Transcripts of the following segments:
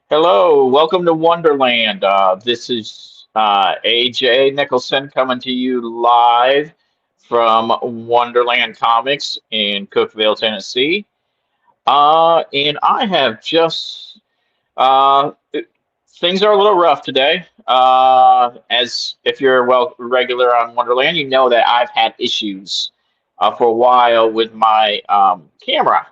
Hello, welcome to Wonderland. This is AJ Nicholson coming to you live from Wonderland Comics in Cookeville, Tennessee. And I have just things are a little rough today. As if you're well regular on Wonderland, you know that I've had issues for a while with my camera.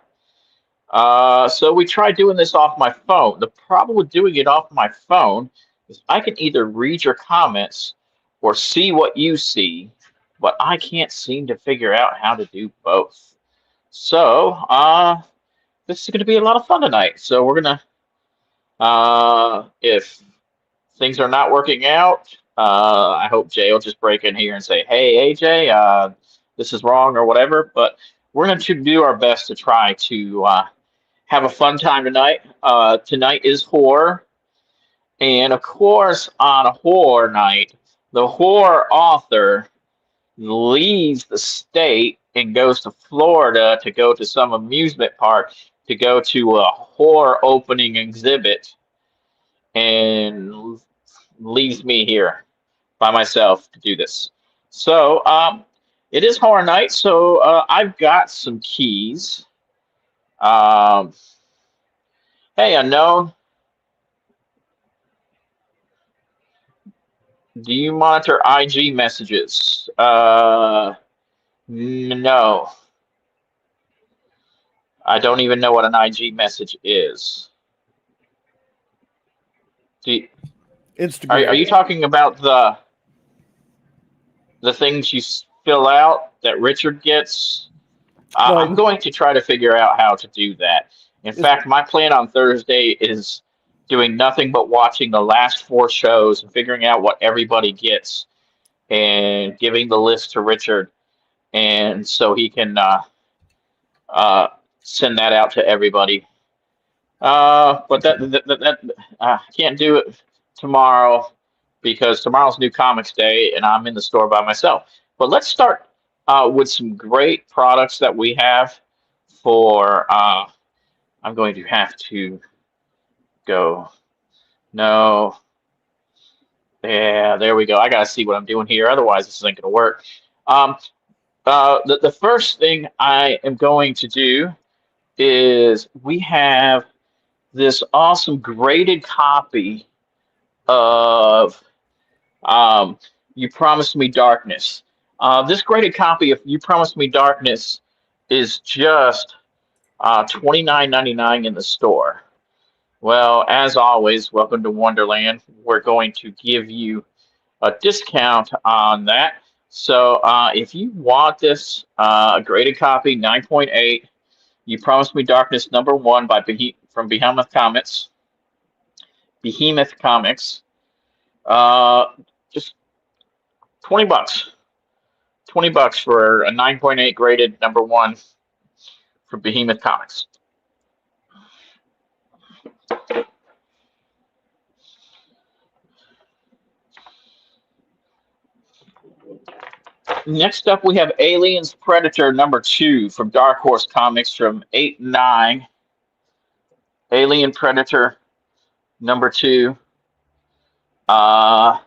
So we tried doing this off my phone. The problem with doing it off my phone is I can either read your comments or see what you see, but I can't seem to figure out how to do both. So, this is going to be a lot of fun tonight. So we're gonna, if things are not working out, I hope Jay will just break in here and say, "Hey, AJ, this is wrong" or whatever. But we're going to do our best to try to have a fun time tonight. Tonight is horror, and of course, on a horror night, the horror author leaves the state and goes to Florida to go to some amusement park to go to a horror opening exhibit and leaves me here by myself to do this. So, it is horror night, so I've got some keys. Um, hey, unknown, do you monitor IG messages? No. I don't even know what an IG message is. Do you, are Instagram. you talking about the things you fill out that Richard gets? I'm No, going to try to figure out how to do that. In it's fact, my plan on Thursday is doing nothing but watching the last four shows and figuring out what everybody gets and giving the list to Richard, and so he can uh, send that out to everybody. But I can't do it tomorrow because tomorrow's New Comics Day and I'm in the store by myself. But let's start with some great products that we have for. I'm going to have to go. No. Yeah, there we go. I gotta see what I'm doing here. Otherwise, this isn't gonna work. Um, the first thing I am going to do is we have this awesome graded copy of You Promised Me Darkness. This graded copy of You Promised Me Darkness is just 29.99 in the store. Well, as always, welcome to Wonderland. We're going to give you a discount on that. So if you want this graded copy, 9.8, You Promised Me Darkness #1 by from Behemoth Comics. Uh, just 20 bucks. 20 bucks for a 9.8 graded #1 from Behemoth Comics. Next up, we have Aliens Predator #2 from Dark Horse Comics from 8/9. Alien Predator #2. Uh,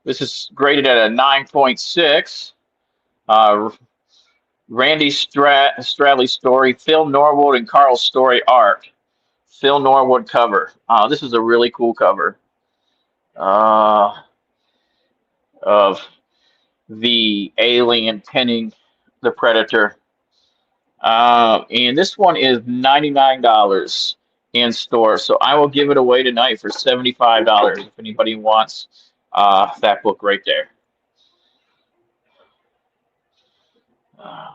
this is graded at a 9.6. Uh, Randy Straley story, Phil Norwood and Carl Story art. Phil Norwood cover. This is a really cool cover uh, of the alien pinning the predator. And this one is $99 in store. So I will give it away tonight for $75 if anybody wants that book right there. Uh,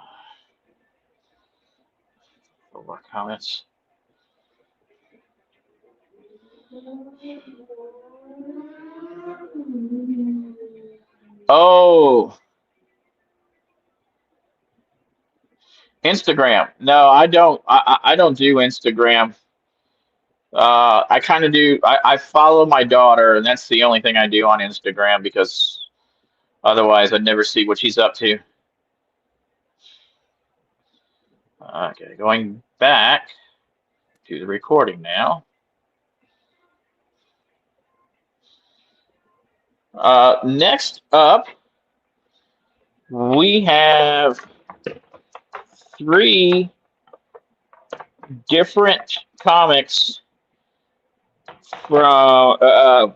for more comments. Oh, Instagram. No, I don't. I don't do Instagram. I kind of do. I follow my daughter, and that's the only thing I do on Instagram because otherwise I'd never see what she's up to. Okay, going back to the recording now. Next up, we have three different comics from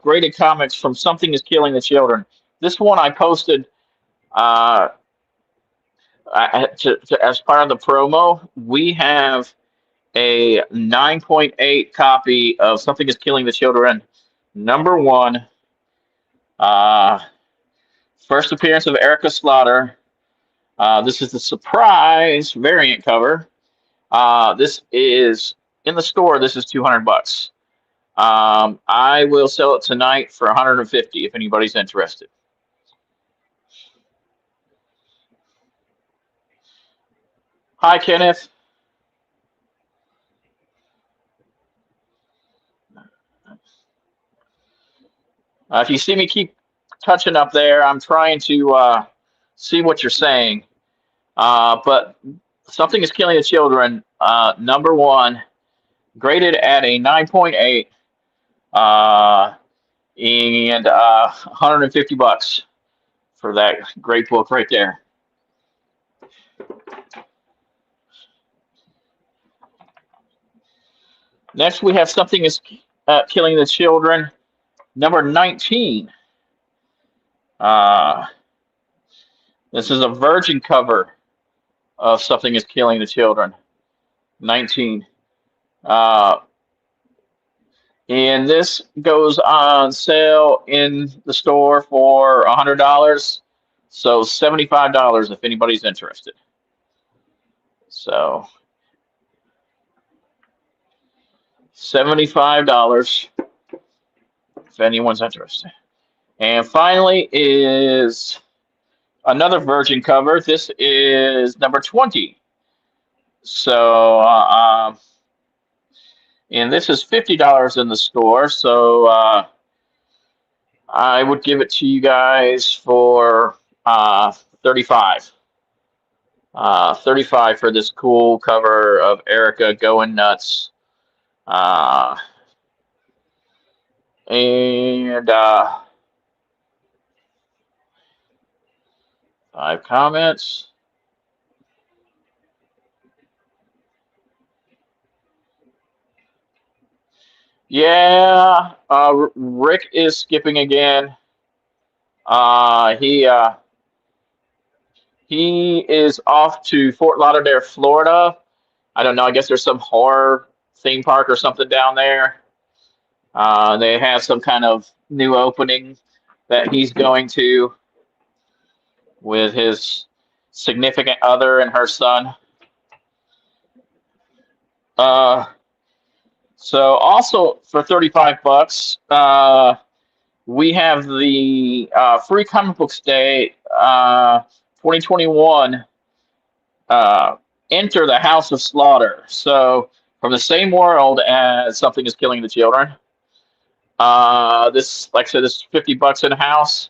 graded comics from Something Is Killing the Children. This one I posted uh, as part of the promo. We have a 9.8 copy of Something Is Killing the Children, number one. Uh, First appearance of Erica Slaughter. This is the surprise variant cover. This is in the store. This is $200. I will sell it tonight for 150 if anybody's interested. Hi, Kenneth. If you see me keep touching up there, I'm trying to see what you're saying. But Something Is Killing the Children, number one, graded at a 9.8, and 150 bucks for that great book right there. Next, we have Something Is Killing the Children, number 19. Uh, this is a virgin cover of Something Is Killing the Children, 19. Uh, and this goes on sale in the store for $100. So $75 if anybody's interested. So $75 if anyone's interested. And finally is another virgin cover. This is number 20. So, and this is $50 in the store. So I would give it to you guys for 35. 35 for this cool cover of Erica going nuts. And 5 comments. Yeah, Rick is skipping again. He is off to Fort Lauderdale, Florida. I don't know. I guess there's some horror theme park or something down there. They have some kind of new opening that he's going to with his significant other and her son. So also for 35 bucks, we have the Free Comic Books Day 2021. Enter the House of Slaughter. So from the same world as Something Is Killing the Children. This, like I said, this is 50 bucks in house.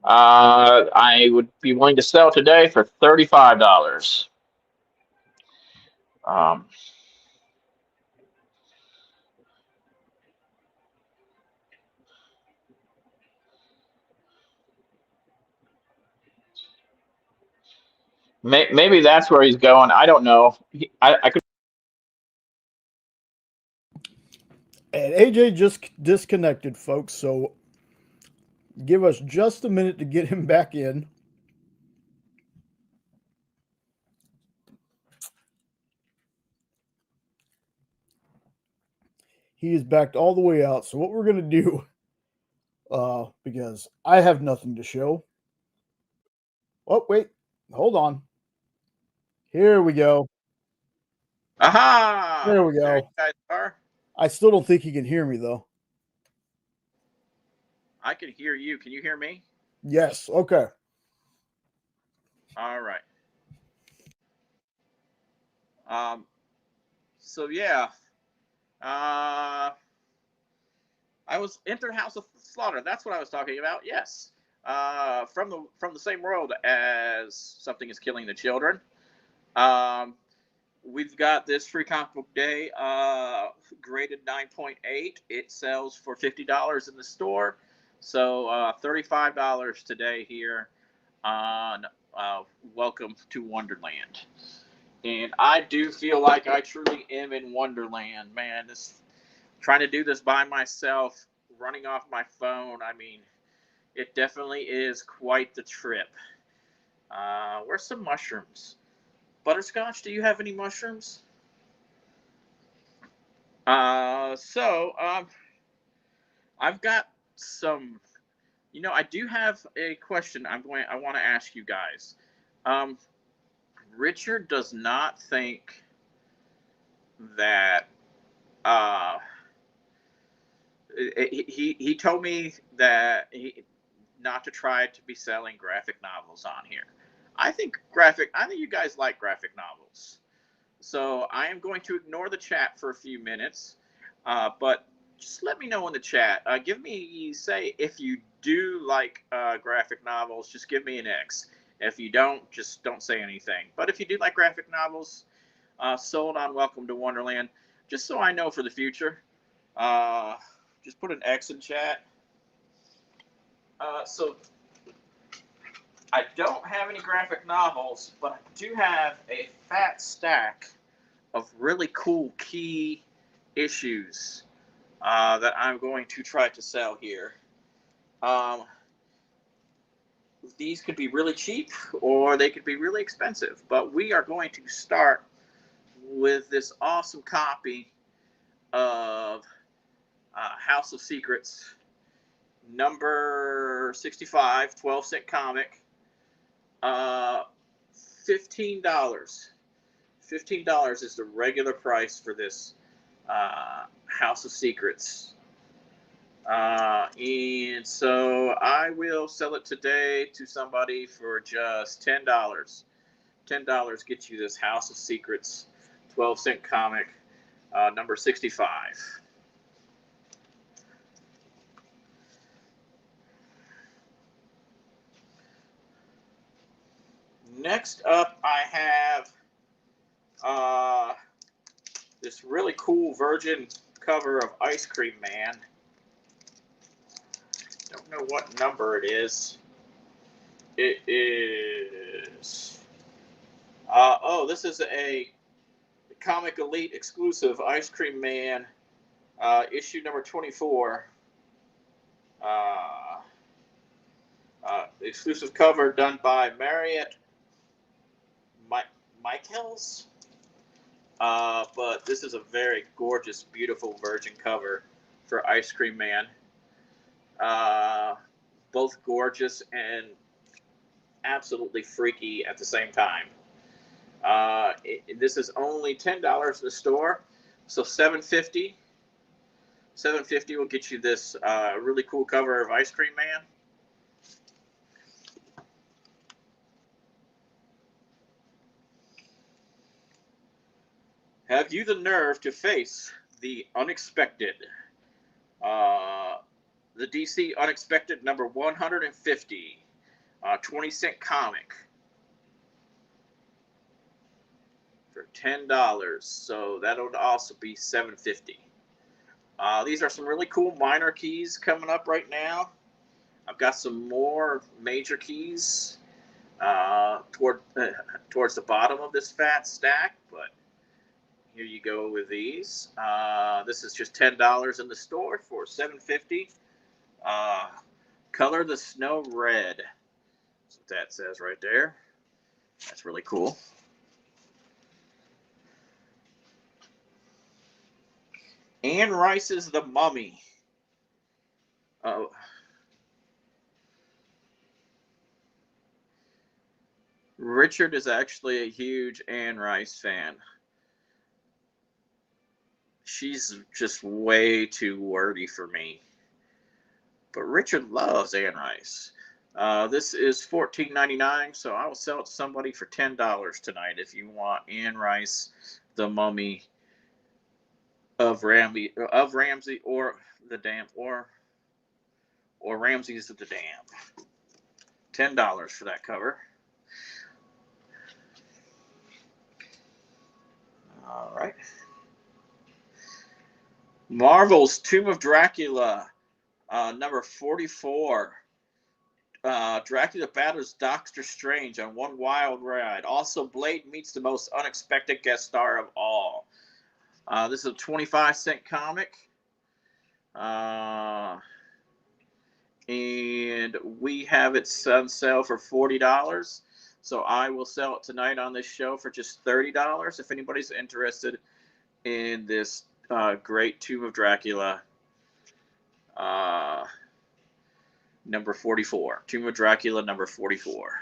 I would be willing to sell today for $35. Maybe that's where he's going. I don't know. I could. And AJ just disconnected, folks. So give us just a minute to get him back in. He is backed all the way out. So what we're going to do, because I have nothing to show. Oh, wait. Hold on. Here we go. Aha! There we go. There you guys are. I still don't think he can hear me, though. I can hear you. Can you hear me? Yes. Okay. All right. So yeah. I was Enter House of Slaughter. That's what I was talking about. Yes. From the same world as Something Is Killing the Children. We've got this Free Comic Book Day graded 9.8. It sells for $50 in the store. So $35 today here on Welcome to Wonderland. And I do feel like I truly am in Wonderland, man. This trying to do this by myself, running off my phone. I mean, it definitely is quite the trip. Where's some mushrooms? Butterscotch, do you have any mushrooms? I've got some. I do have a question. I want to ask you guys. Um, Richard does not think that. Uh, he told me that not to try to be selling graphic novels on here. I think you guys like graphic novels. So I am going to ignore the chat for a few minutes, but just let me know in the chat. Say if you do like graphic novels, just give me an X. If you don't, just don't say anything. But if you do like graphic novels, sold on Welcome to Wonderland, just so I know for the future, just put an X in chat. So I don't have any graphic novels, but I do have a fat stack of really cool key issues that I'm going to try to sell here. These could be really cheap or they could be really expensive, but we are going to start with this awesome copy of House of Secrets, number 65, 12-cent comic, $15. $15 is the regular price for this House of Secrets. And so I will sell it today to somebody for just $10. $10 gets you this House of Secrets 12-cent comic, number 65. Next up, I have this really cool Virgin cover of Ice Cream Man. Don't know what number it is. It is. This is a Comic Elite exclusive Ice Cream Man, issue number 24. Exclusive cover done by Marriott Michaels. But this is a very gorgeous, beautiful Virgin cover for Ice Cream Man. Both gorgeous and absolutely freaky at the same time. This is only $10 in the store, so $7.50. $7.50 will get you this really cool cover of Ice Cream Man. Have you the nerve to face the unexpected? The DC Unexpected number 150, 20-cent comic for $10. So that'll also be $7.50. These are some really cool minor keys coming up right now. I've got some more major keys towards the bottom of this fat stack, but here you go with these. This is just $10 in the store for $7.50. Color the Snow Red. That's what that says right there. That's really cool. Anne Rice's The Mummy. Oh. Richard is actually a huge Anne Rice fan. She's just way too wordy for me. But Richard loves Anne Rice. This is $14.99, so I will sell it to somebody for $10 tonight if you want Anne Rice, The Mummy of Ramsey or the Dam or Ramses of the Dam. $10 for that cover. All right. Marvel's Tomb of Dracula, Number 44. Dracula battles Doctor Strange on one wild ride. Also, Blade meets the most unexpected guest star of all. This is a 25-cent comic. And we have it on sale for $40. So I will sell it tonight on this show for just $30 if anybody's interested in this great Tomb of Dracula number 44. Tomb of Dracula number 44.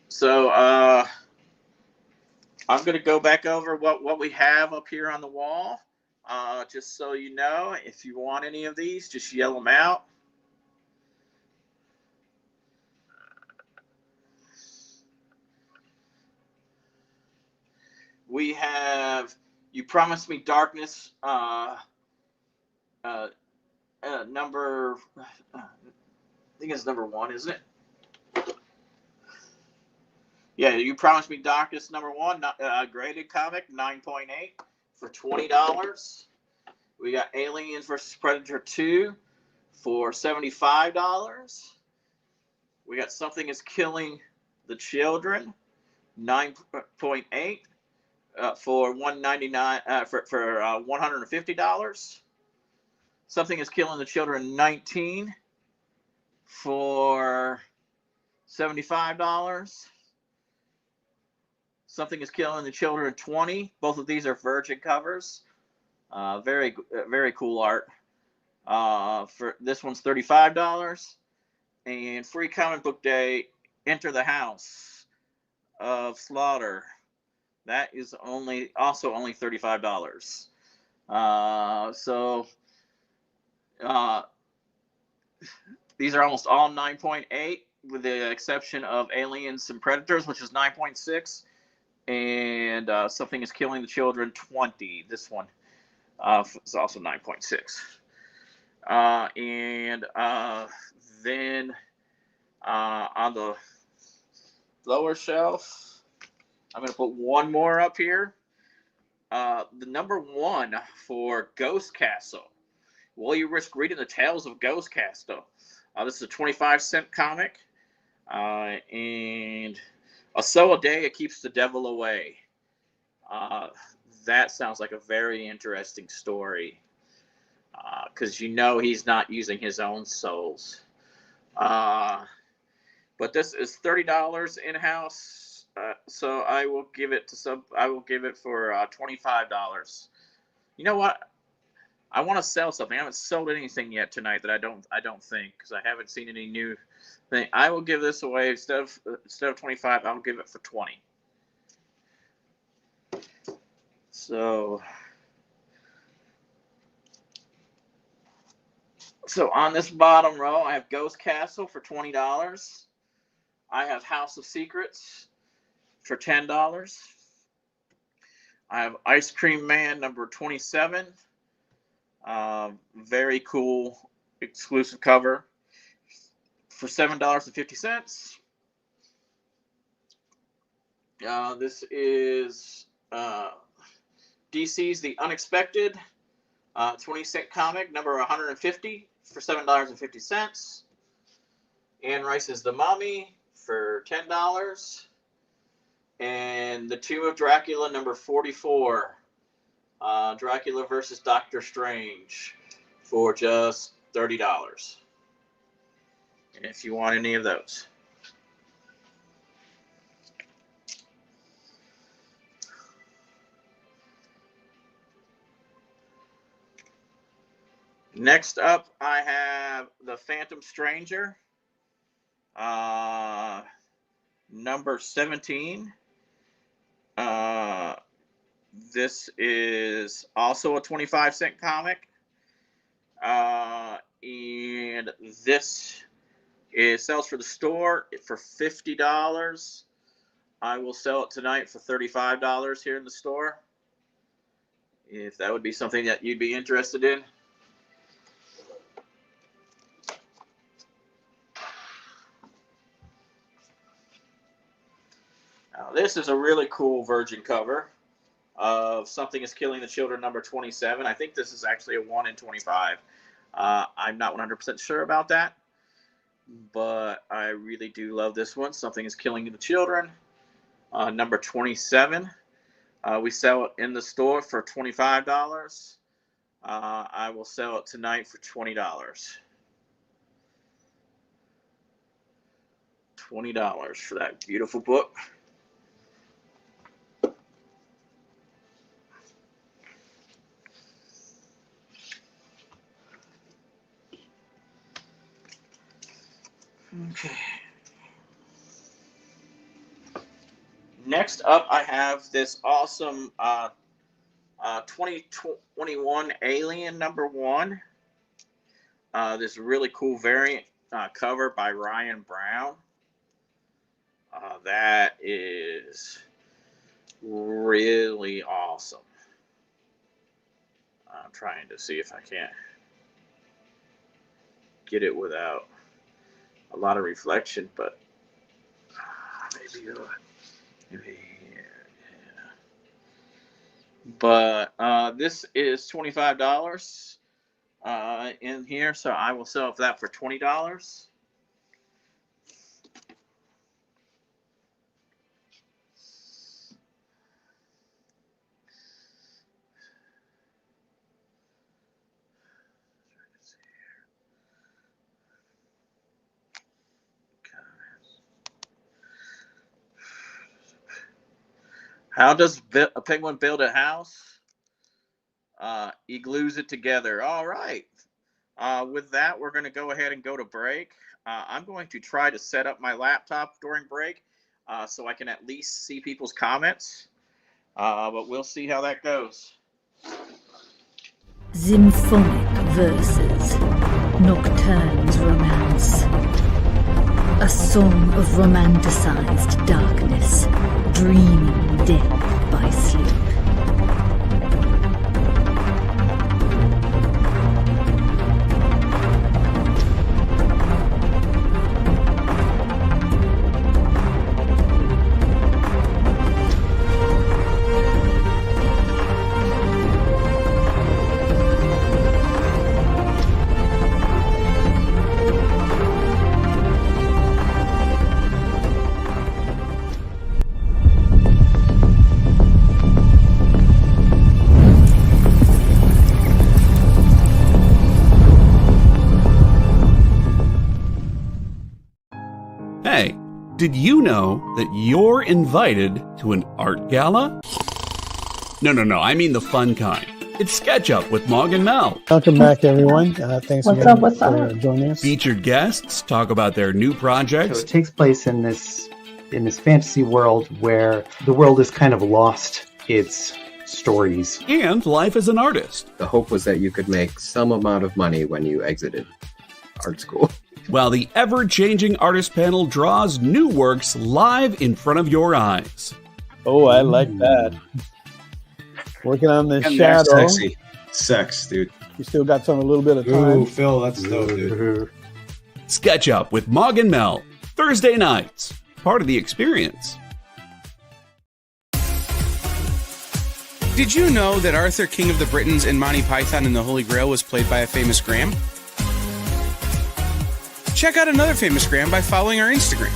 So I'm going to go back over what we have up here on the wall. Just so you know, if you want any of these, just yell them out. We have You Promised Me Darkness, number, I think it's number 1, isn't it? Yeah, You Promised Me Darkness, number 1, graded comic, 9.8 for $20. We got Aliens vs. Predator 2 for $75. We got Something Is Killing the Children, 9.8 for $199 for $150. Something Is Killing the Children 19 for $75. Something Is Killing the Children 20. Both of these are Virgin covers. Very cool art. For this one's $35. And Free Comic Book Day, Enter the House of Slaughter. That is also only $35. These are almost all 9.8, with the exception of Aliens and Predators, which is 9.6, and Something Is Killing the Children 20. This one is also 9.6. Then on the lower shelf, I'm going to put one more up here. The number 1 for Ghost Castle. Will You Risk Reading the Tales of Ghost Castle? This is a 25-cent comic. And a soul a day, it keeps the devil away. That sounds like a very interesting story. Because he's not using his own souls. But this is $30 in-house. So I will give it for $25. You know what? I want to sell something. I haven't sold anything yet tonight that I don't think, because I haven't seen any new thing. I will give this away instead of 25. I'll give it for 20. So on this bottom row, I have Ghost Castle for $20. I have House of Secrets for $10. I have Ice Cream Man number 27. Very cool exclusive cover for $7.50. This is DC's The Unexpected, 20-cent comic number 150 for $7.50. Anne Rice's The Mummy for $10. And The Tomb of Dracula number 44, Dracula versus Doctor Strange, for just $30. And if you want any of those. Next up, I have The Phantom Stranger, number 17. This is also a 25-cent comic. And this sells for the store for $50. I will sell it tonight for $35 here in the store, if that would be something that you'd be interested in. Now, this is a really cool Virgin cover. of Something is Killing the Children number 27. I think this is actually a 1 in 25. I'm not 100% sure about that, but I really do love this one. Something is Killing the Children, number 27. We sell it in the store for $25. I will sell it tonight for $20. $20 for that beautiful book. Okay. Next up, I have this awesome 2021 Alien number 1. This really cool variant cover by Ryan Brown. That is really awesome. I'm trying to see if I can't get it without a lot of reflection, but maybe yeah. But this is $25 in here, so I will sell that for $20. How does a penguin build a house? He glues it together. All right. With that, we're going to go ahead and go to break. I'm going to try to set up my laptop during break so I can at least see people's comments. But we'll see how that goes. Symphonic verses, Nocturne's romance. A song of romanticized darkness, dreaming death by sleep. Hey, did you know that you're invited to an art gala? No, I mean the fun kind. It's Sketch Up with Mog and Mel. Welcome back, everyone. Thanks again for joining us. Featured guests talk about their new projects. So it takes place in this fantasy world where the world is kind of lost its stories. And life as an artist. The hope was that you could make some amount of money when you exited art school. While the ever-changing artist panel draws new works live in front of your eyes. Oh, I like that. Working on the And shadow. they're sexy. Sex, dude. You still got a little bit of time. Ooh, Phil, that's dope, dude. Sketch Up with Mog and Mel. Thursday nights. Part of the experience. Did you know that Arthur, King of the Britons in Monty Python and the Holy Grail was played by a famous Graham? Check out another famous Graham by following our Instagram.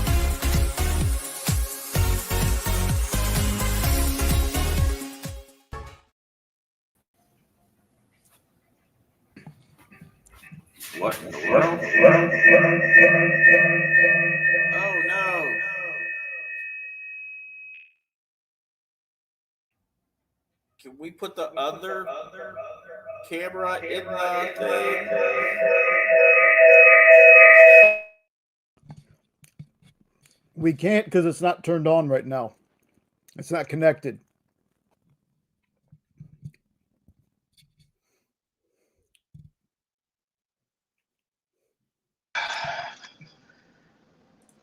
What in the world? Oh no. Can we put the other camera in the thing? We can't because it's not turned on right now. It's not connected.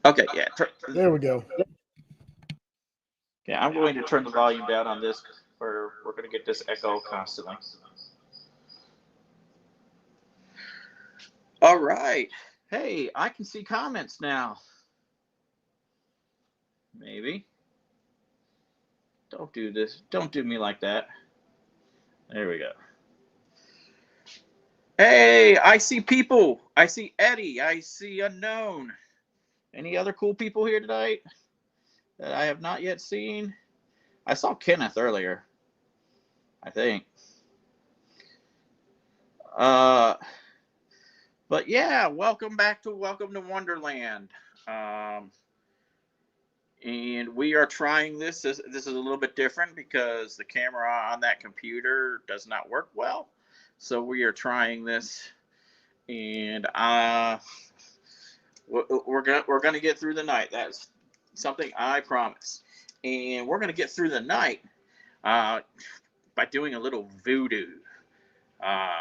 Okay, yeah. There we go. Yeah, I'm going to turn the volume down on this, or we're going to get this echo constantly. All right. Hey, I can see comments now. Maybe. Don't do this. Don't do me like that. There we go. Hey, I see people. I see Eddie. I see Unknown. Any other cool people here tonight that I have not yet seen? I saw Kenneth earlier, I think. But yeah, welcome to Wonderland. And we are trying this. This is a little bit different because the camera on that computer does not work well. So we are trying this, and we're gonna get through the night. That's something I promise. And we're gonna get through the night by doing a little voodoo.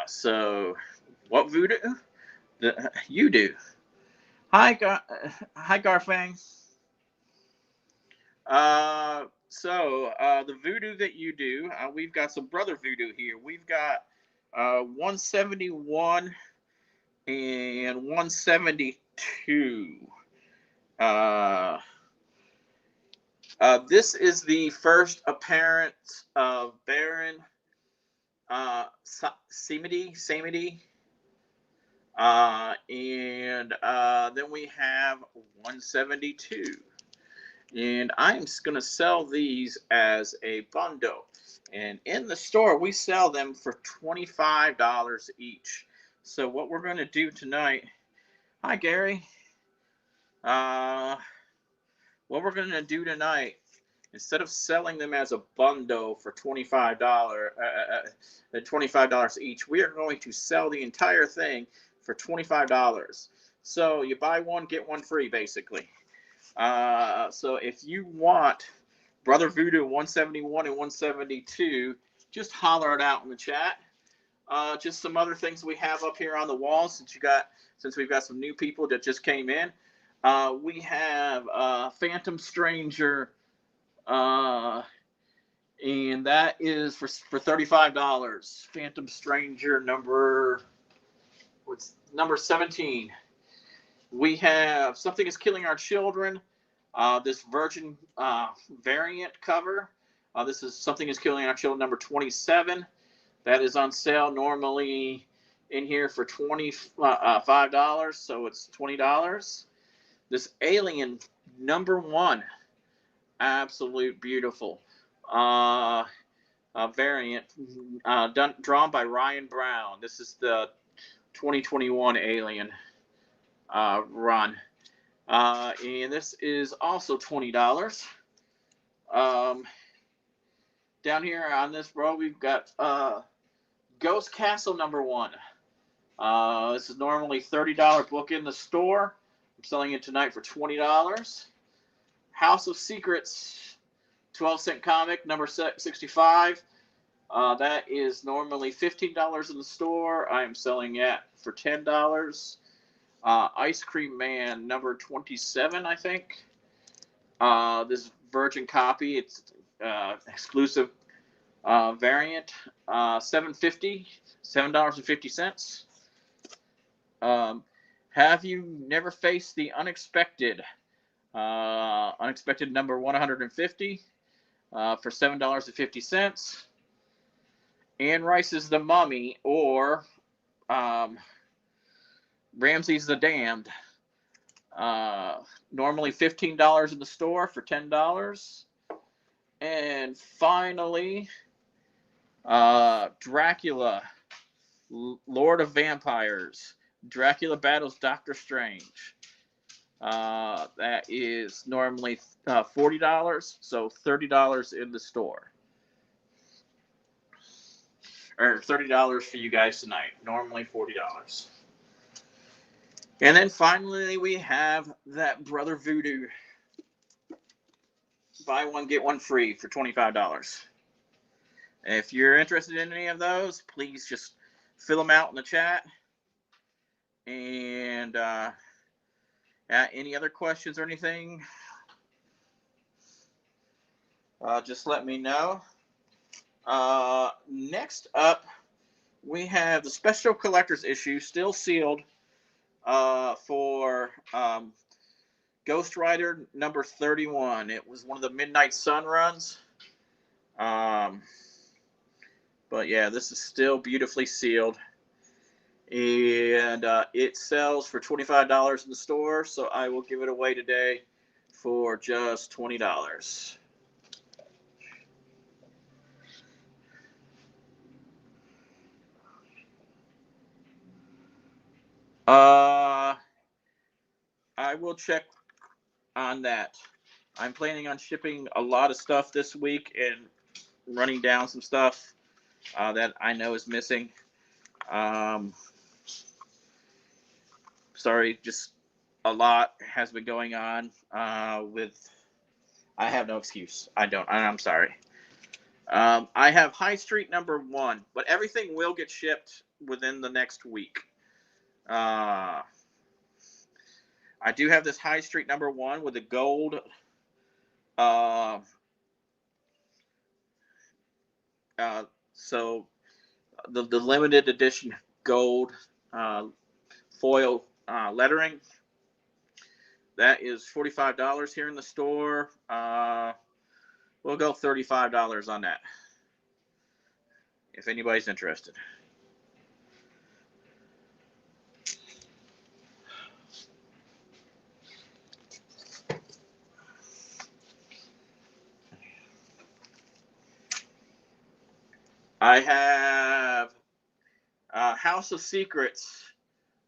So what voodoo? You do. Hi, Garfang. The voodoo that you do, we've got some brother voodoo here. We've got 171 and 172. This is the first appearance of Baron Samedi. And then we have 172. And I'm going to sell these as a bundle. And in the store, we sell them for $25 each. So what we're going to do tonight... Hi, Gary. What we're going to do tonight, instead of selling them as a bundle for $25 each, we are going to sell the entire thing for $25. So you buy one, get one free, basically. So if you want Brother Voodoo 171 and 172, just holler it out in the chat. Just some other things we have up here on the wall since we've got some new people that just came in. We have Phantom Stranger, and that is for $35. Phantom Stranger number 17. We have Something Is Killing Our Children. This Virgin variant cover. This is Something Is Killing Our Children number 27. That is on sale normally in here for $25, so it's $20. This Alien number 1. Absolute beautiful. Variant drawn by Ryan Brown. This is the 2021 Alien run. And this is also $20. Down here on this row, we've got Ghost Castle number 1. This is normally $30 book in the store. I'm selling it tonight for $20. House of Secrets, 12-cent comic, number 65. That is normally $15 in the store. I am selling it for $10. Ice Cream Man, number 27, I think. This Virgin copy, it's exclusive variant, $7.50. Have You Never Faced the Unexpected? Unexpected number 150 for $7.50. Anne Rice's The Mummy, or Ramses the Damned. Normally $15 in the store for $10. And finally, Dracula, Lord of Vampires. Dracula Battles Doctor Strange. That is normally $40, so $30 in the store. Or $30 for you guys tonight. Normally $40. And then finally, we have that Brother Voodoo. Buy one, get one free for $25. If you're interested in any of those, please just fill them out in the chat. And any other questions or anything, just let me know. Next up, we have the Special Collector's issue, still sealed, for Ghost Rider number 31. It was one of the Midnight Sun runs. But yeah, this is still beautifully sealed. And it sells for $25 in the store, so I will give it away today for just $20. I will check on that. I'm planning on shipping a lot of stuff this week and running down some stuff that I know is missing. Sorry, just a lot has been going on with. I have no excuse. I'm sorry. I have High Street #1, but everything will get shipped within the next week. I do have this High Street #1 with the gold. So the limited edition gold foil lettering. That is $45 here in the store. We'll go $35 on that, if anybody's interested. I have House of Secrets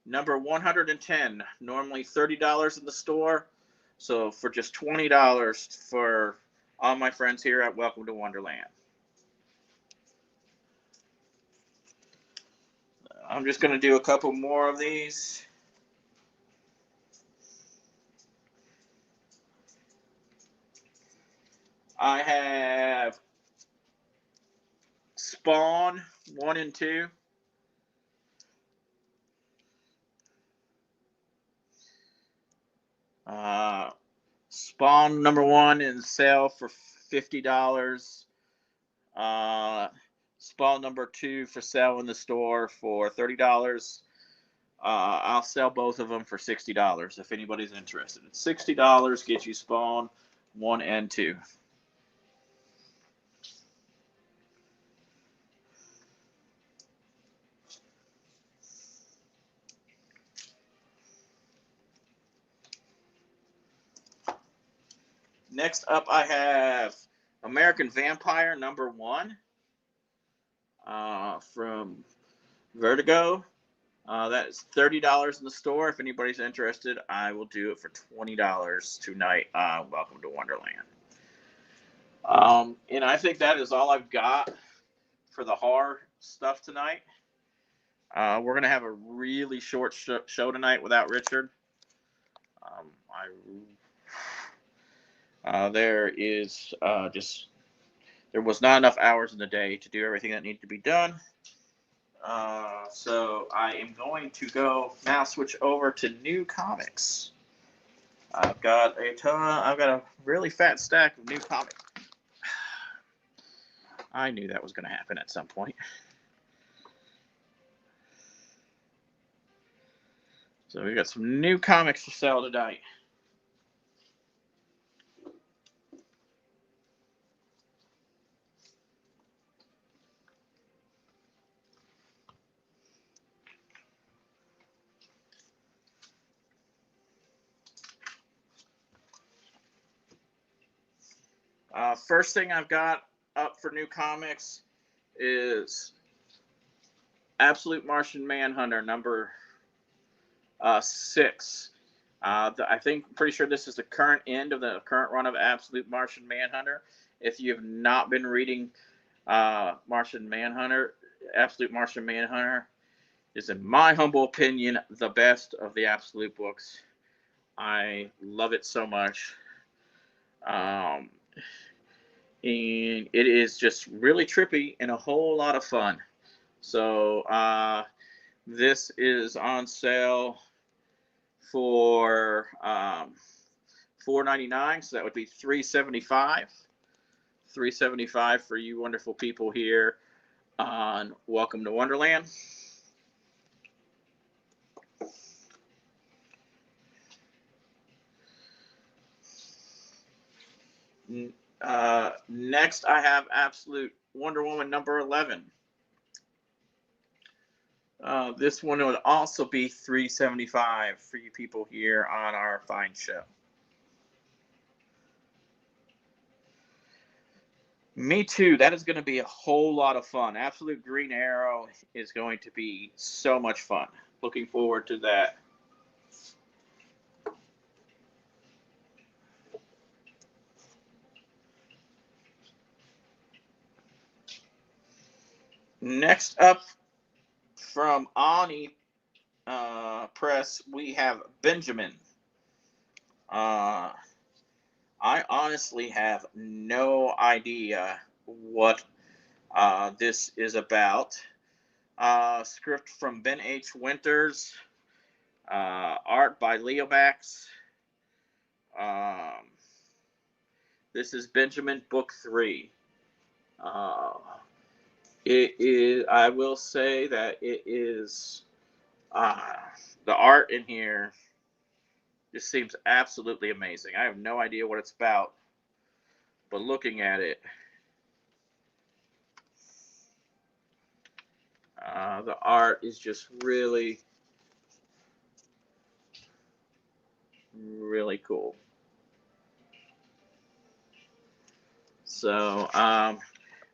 number 110, normally $30 in the store. So for just $20 for all my friends here at Welcome to Wonderland. I'm just going to do a couple more of these. I have Spawn 1 and 2. Spawn #1 in sale for $50. Spawn #2 for sale in the store for $30. I'll sell both of them for $60 if anybody's interested. $60 gets you Spawn 1 and 2. Next up, I have American Vampire #1 from Vertigo. That is $30 in the store. If anybody's interested, I will do it for $20 tonight. Welcome to Wonderland. And I think that is all I've got for the horror stuff tonight. We're going to have a really short show tonight without Richard. There was not enough hours in the day to do everything that needed to be done. So I am going to go now switch over to new comics. I've got a really fat stack of new comics. I knew that was going to happen at some point. So we got some new comics for sale tonight. First thing I've got up for new comics is Absolute Martian Manhunter #6. Pretty sure this is the current end of the current run of Absolute Martian Manhunter. If you have not been reading Martian Manhunter, Absolute Martian Manhunter is, in my humble opinion, the best of the Absolute books. I love it so much. And it is just really trippy and a whole lot of fun. So this is on sale for $4.99, so that would be $3.75. $3.75 for you wonderful people here on Welcome to Wonderland. Next, I have Absolute Wonder Woman number 11. This one would also be $3.75 for you people here on our fine show. Me too. That is going to be a whole lot of fun. Absolute Green Arrow is going to be so much fun. Looking forward to that. Next up from Ani Press, we have Benjamin. I honestly have no idea what this is about. Script from Ben H. Winters. Art by Leo Bax. This is Benjamin Book 3. It is. I will say that it is. The art in here just seems absolutely amazing. I have no idea what it's about, but looking at it, the art is just really, really cool. So,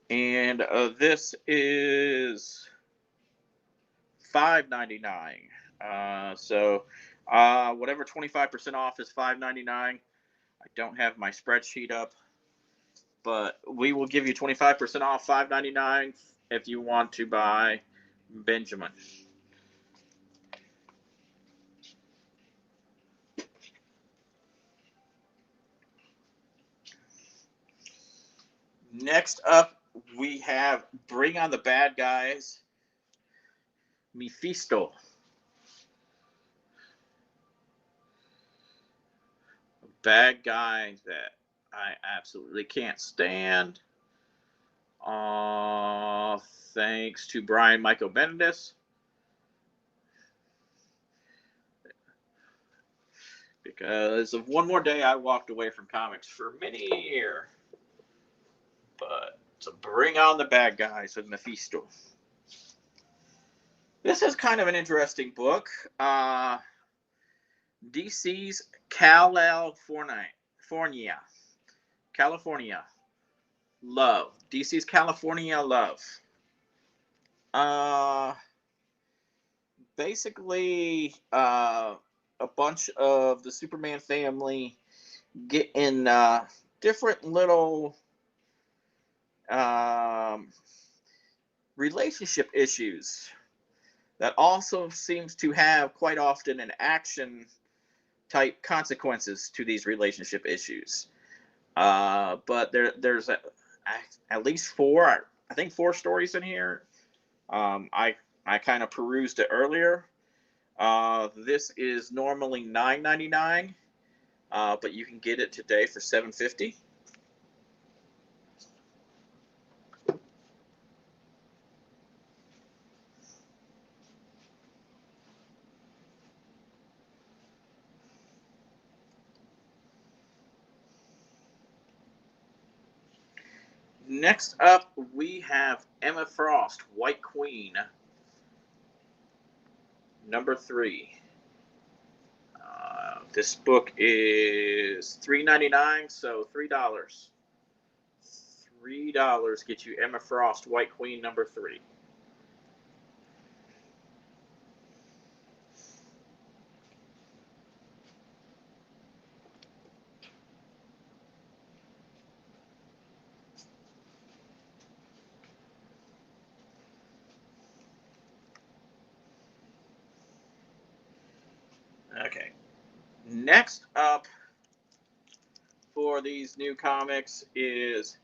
and this is $5.99. So, whatever 25% off is $5.99. I don't have my spreadsheet up, but we will give you 25% off $5.99 if you want to buy Benjamin. Next up, we have Bring on the Bad Guys, Mephisto. A bad guy that I absolutely can't stand. Thanks to Brian Michael Bendis. Because of One More Day, I walked away from comics for many a year. But to Bring on the Bad Guys with Mephisto. This is kind of an interesting book. DC's California Love. DC's California Love. Basically, a bunch of the Superman family get in different little relationship issues that also seems to have quite often an action type consequences to these relationship issues. But there's at least four stories in here. I kind of perused it earlier. This is normally $9.99, but you can get it today for $7.50. Next up, we have Emma Frost, White Queen, number 3. This book is $3.99, so $3. $3 gets you Emma Frost, White Queen, number 3. Okay. Next up for these new comics is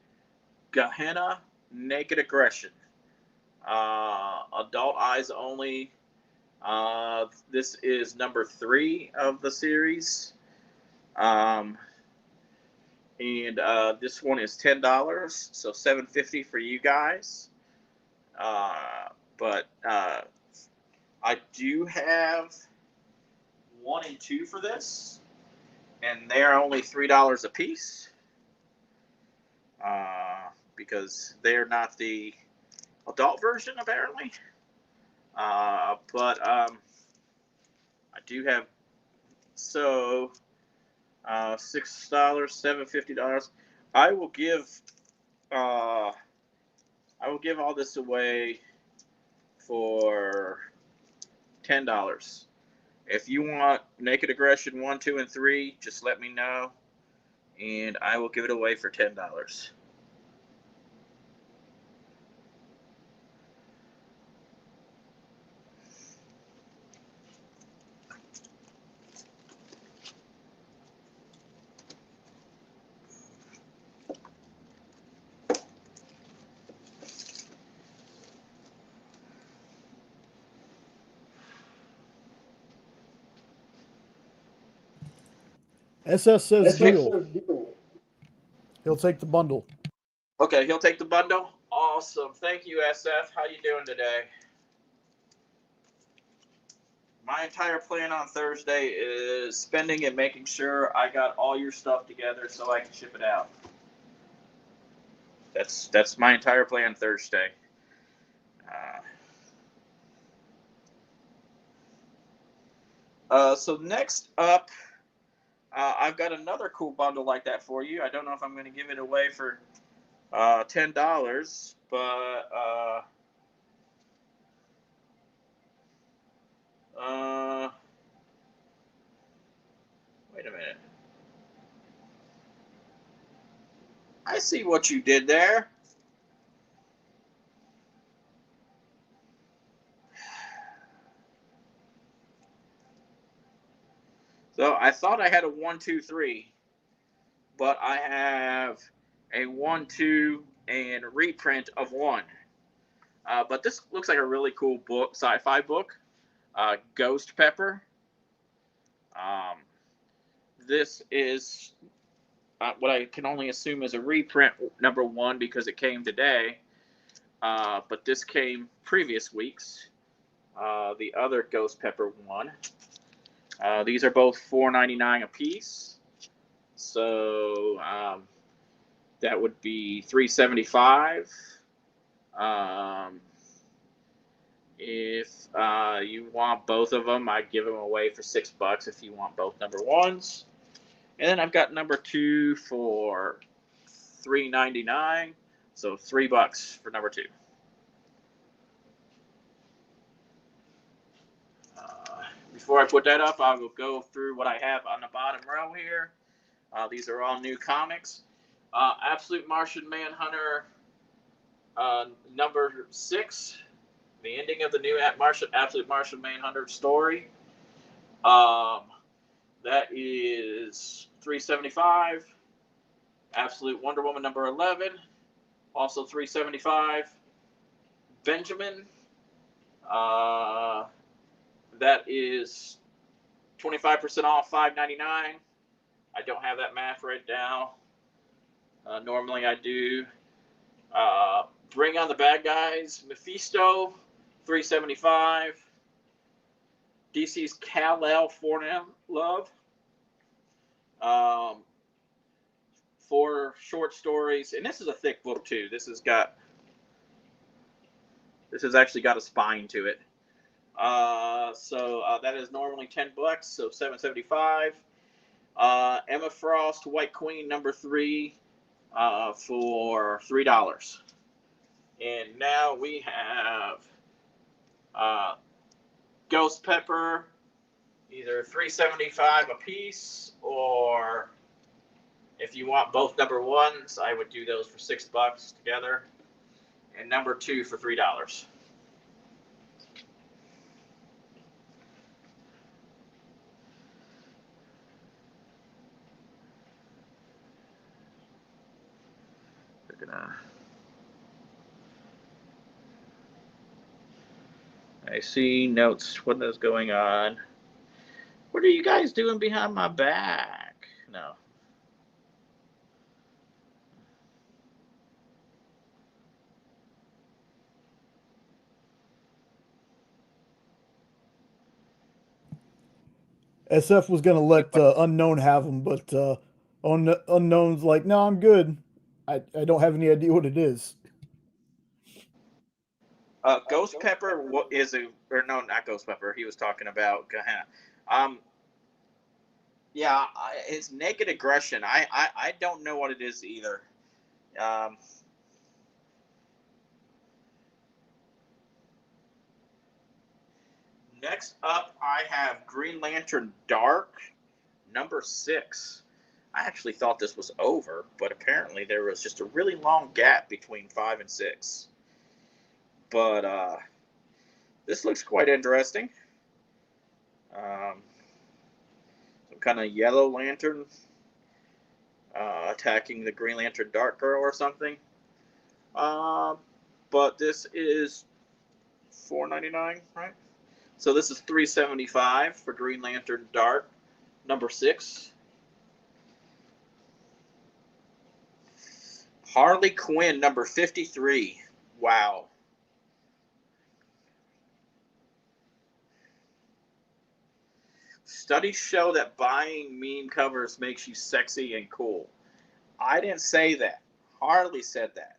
Gehenna Naked Aggression. Adult eyes only. This is number 3 of the series. And this one is $10, so $7.50 for you guys. But I do have 1 and 2 for this, and they're only $3 a piece. because they're not the adult version apparently. But I do have $6, $750. I will give all this away for $10. If you want Naked Aggression 1, 2, and 3, just let me know, and I will give it away for $10. SS says deal. He'll take the bundle. Okay, he'll take the bundle. Awesome. Thank you, SF. How you doing today? My entire plan on Thursday is spending and making sure I got all your stuff together so I can ship it out. That's my entire plan Thursday. So next up, I've got another cool bundle like that for you. I don't know if I'm going to give it away for $10, but wait a minute. I see what you did there. So I thought I had a 1, 2, 3, but I have a 1, 2, and a reprint of 1. But this looks like a really cool book, sci-fi book, Ghost Pepper. This is what I can only assume is a reprint number 1 because it came today. But this came previous weeks. The other Ghost Pepper 1. These are both $4.99 a piece, so that would be $3.75. If you want both of them, I'd give them away for $6 if you want both number 1s. And then I've got number 2 for $3.99, so $3 for number 2. Before I put that up, I will go through what I have on the bottom row here. These are all new comics. Absolute Martian Manhunter number 6, the ending of the new Absolute Martian Manhunter story. That is $3.75. Absolute Wonder Woman number 11, also $3.75. Benjamin. That is 25% off, $5.99. I don't have that math right now. Normally I do. Bring on the Bad Guys. Mephisto, $3.75. DC's Kal-El Love. 4 short stories, and this is a thick book too. This has actually got a spine to it. So that is normally $10, so $7.75. Emma Frost, White Queen, number 3, for $3. And now we have Ghost Pepper, either $3.75 a piece, or if you want both number 1s, I would do those for $6 together, and number 2 for $3. I see notes. What is going on? What are you guys doing behind my back? No. SF was going to let Unknown have them, but Unknown's like, no, I'm good. I don't have any idea what it is. Ghost Pepper not Ghost Pepper. He was talking about Gehenna. Yeah, it's naked aggression. I don't know what it is either. Next up, I have Green Lantern Dark, number 6. I actually thought this was over, but apparently there was just a really long gap between 5 and 6. But this looks quite interesting. Some kind of yellow lantern attacking the Green Lantern Dark Girl or something. But this is $4.99, right? So this is $3.75 for Green Lantern Dark, number 6. Harley Quinn, number 53. Wow. Studies show that buying meme covers makes you sexy and cool. I didn't say that. Harley said that.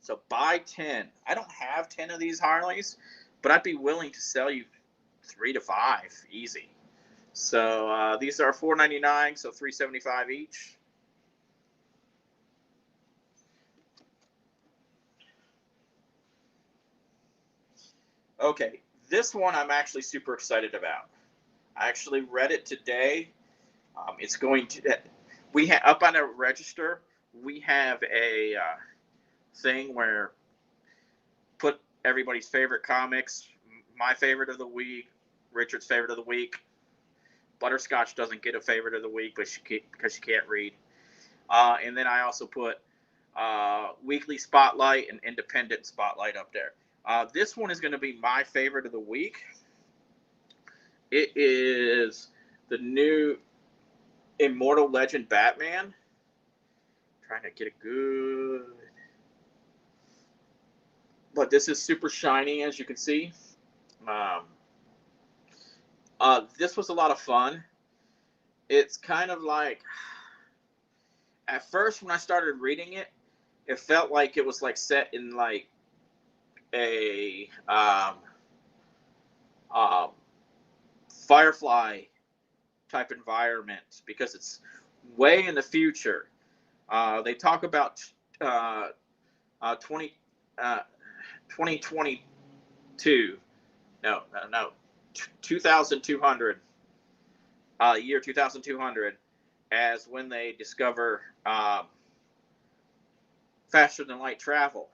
So buy 10. I don't have 10 of these Harleys, but I'd be willing to sell you 3 to 5 easy. So these are $4.99, so $3.75 each. Okay, this one I'm actually super excited about. I actually read it today. It's going to up on a register. We have a thing where put everybody's favorite comics, my favorite of the week, Richard's favorite of the week. Butterscotch doesn't get a favorite of the week, but because she can't read. And then I also put weekly spotlight and independent spotlight up there. This one is going to be my favorite of the week. It is the new Immortal Legend Batman. Trying to get a good... But this is super shiny, as you can see. This was a lot of fun. It's kind of like... At first, when I started reading it, it felt like it was like set in like a Firefly type environment because it's way in the future. They talk about 2022. No, 2200. Year 2200 as when they discover faster than light travel.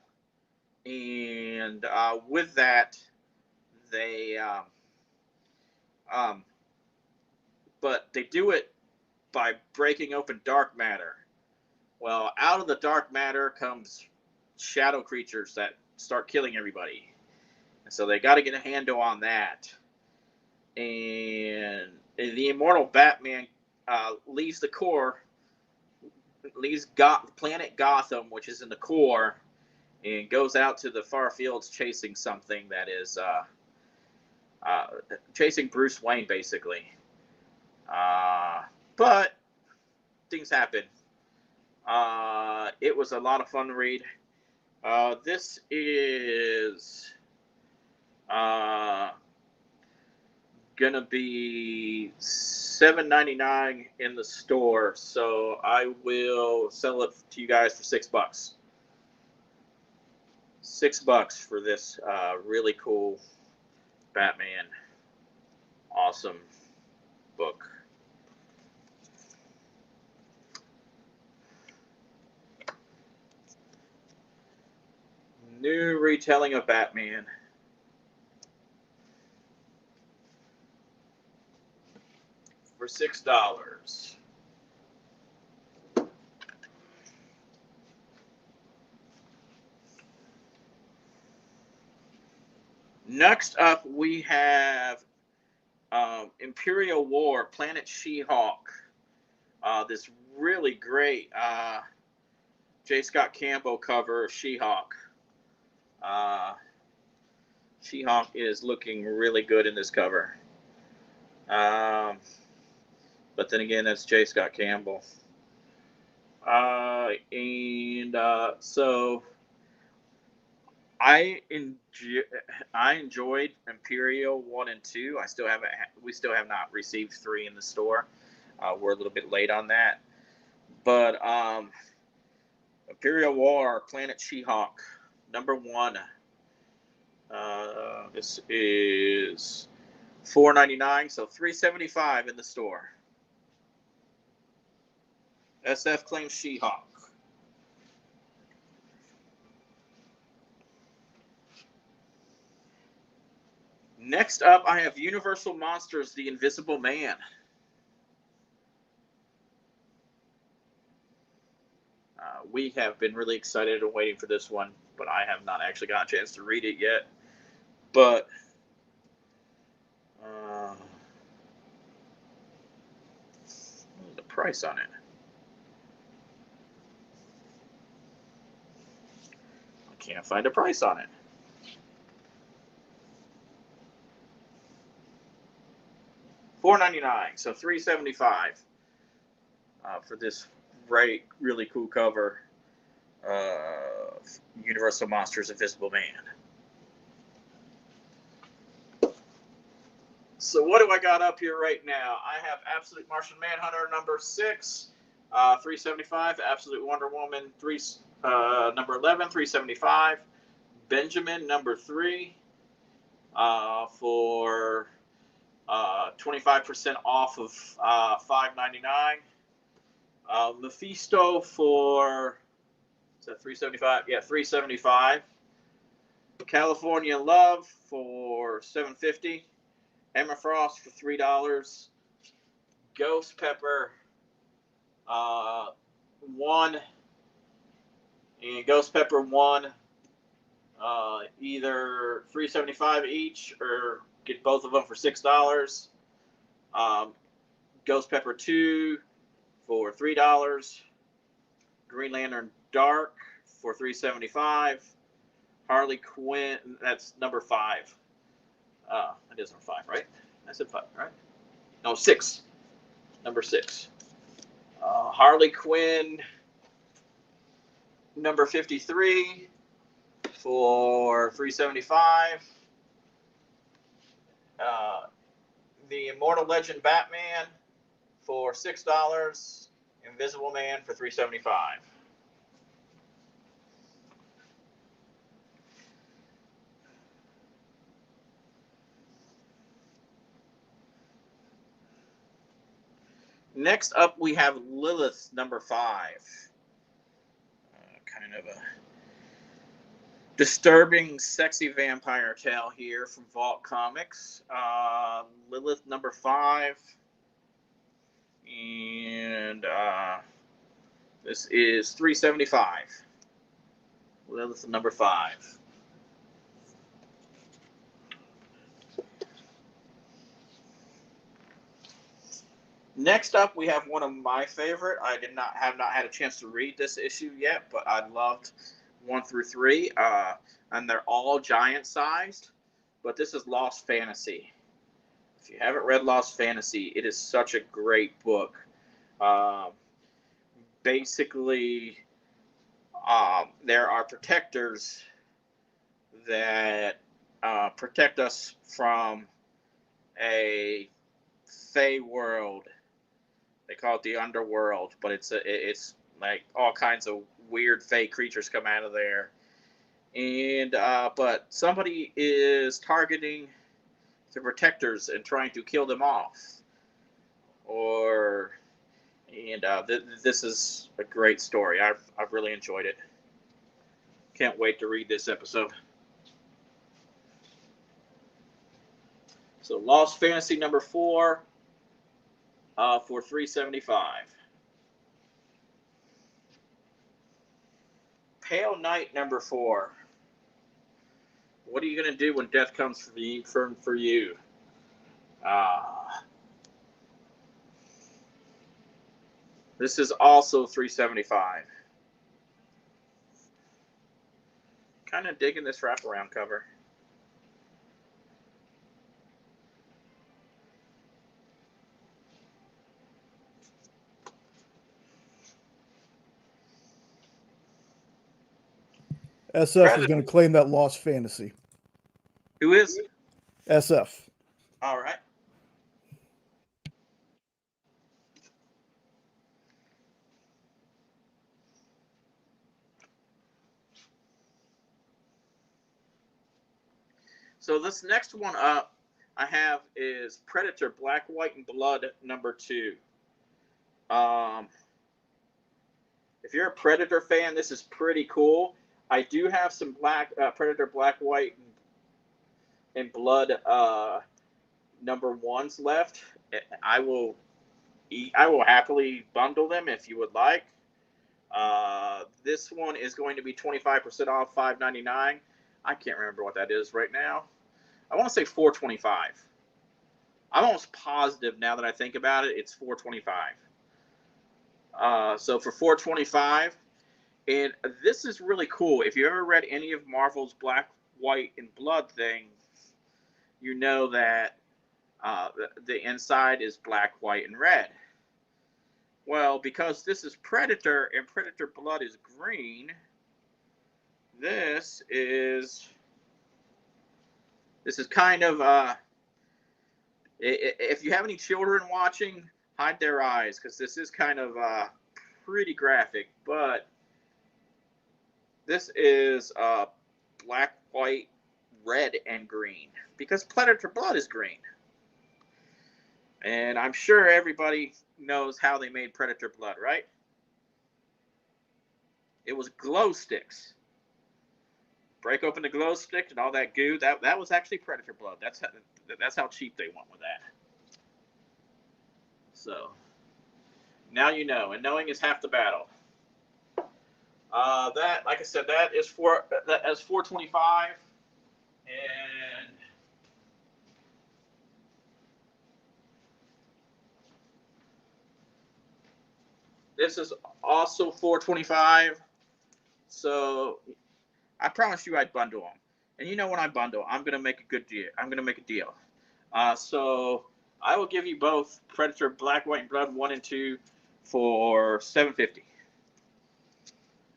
And with that, they but they do it by breaking open dark matter. Well, out of the dark matter comes shadow creatures that start killing everybody. And so they got to get a handle on that. And the Immortal Batman leaves the core, leaves planet Gotham, which is in the core, and goes out to the far fields chasing something that is chasing Bruce Wayne, basically. But things happen. It was a lot of fun to read. This is gonna be $7.99 in the store, so I will sell it to you guys for $6. $6 for this really cool Batman, awesome book. New retelling of Batman. For $6. Next up, we have Imperial War, Planet She-Hulk. This really great J. Scott Campbell cover of She-Hulk. She-Hulk is looking really good in this cover. The But then again, that's J. Scott Campbell. So I enjoyed Imperial 1 and 2. We still have not received 3 in the store. We're a little bit late on that. But Imperial War, Planet She-Hulk, number 1. This is $4.99, so $3.75 in the store. SF claims She-Hulk. Next up, I have Universal Monsters, The Invisible Man. We have been really excited and waiting for this one, but I have not actually got a chance to read it yet. But what's the price on it? I can't find a price on it. $4.99, so $3.75 for this really cool cover of Universal Monsters Invisible Man. So what do I got up here right now? I have Absolute Martian Manhunter number 6, $3.75. Absolute Wonder Woman number 11, $3.75. Benjamin number 3 for 25% off of $5.99. Mephisto for, is that $3.75? Yeah, $3.75. California Love for $7.50. Emma Frost for $3. Ghost Pepper 1 and Ghost Pepper 1 either $3.75 each or get both of them for $6. Ghost Pepper 2 for $3. Green Lantern Dark for $3.75. Harley Quinn, that's number 5. It is number 5, right? I said 5, right? No, 6. Number 6. Harley Quinn number 53 for $3.75. The Immortal Legend Batman for $6. Invisible Man for $3.75. Next up, we have Lilith number 5. Kind of a disturbing, sexy vampire tale here from Vault Comics. Lilith number 5. And this is $3.75. Lilith number 5. Next up, we have one of my favorite. I have not had a chance to read this issue yet, but I loved 1 through 3, and they're all giant-sized. But this is Lost Fantasy. If you haven't read Lost Fantasy, it is such a great book. Basically, there are protectors that protect us from a fey world. They call it the underworld, but it's like all kinds of weird fey creatures come out of there. And but somebody is targeting the protectors and trying to kill them off. This is a great story. I've really enjoyed it. Can't wait to read this episode. So Lost Fantasy number 4 for $3.75. Pale Knight number 4. What are you going to do when death comes for you? This is also $3.75. Kind of digging this wraparound cover. SF is going to claim that lost fantasy. Who is? SF. All right. So this next one up I have is Predator Black, White, and Blood #2. If you're a Predator fan, this is pretty cool. I do have some Predator Black, White, and Blood #1s left. I will happily bundle them if you would like. This one is going to be 25% off, $5.99. I can't remember what that is right now. I want to say $4.25. I'm almost positive now that I think about it, it's $4.25. So for $4.25, and this is really cool. If you ever read any of Marvel's Black, White, and Blood thing, you know that the inside is black, white, and red. Well, because this is Predator and Predator Blood is green, this is kind of if you have any children watching, hide their eyes, because this is kind of pretty graphic. But this is black, white, red, and green, because Predator Blood is green. And I'm sure everybody knows how they made Predator Blood, right? It was glow sticks. Break open the glow stick and all that goo. That was actually Predator Blood. That's how cheap they went with that. So now you know, and knowing is half the battle. That, like I said, that is $4.25, and this is also $4.25. So I promise you I'd bundle them. And you know when I bundle, I'm going to make a good deal. I'm going to make a deal. So I will give you both Predator Black, White, and Blood 1 and 2 for $7.50.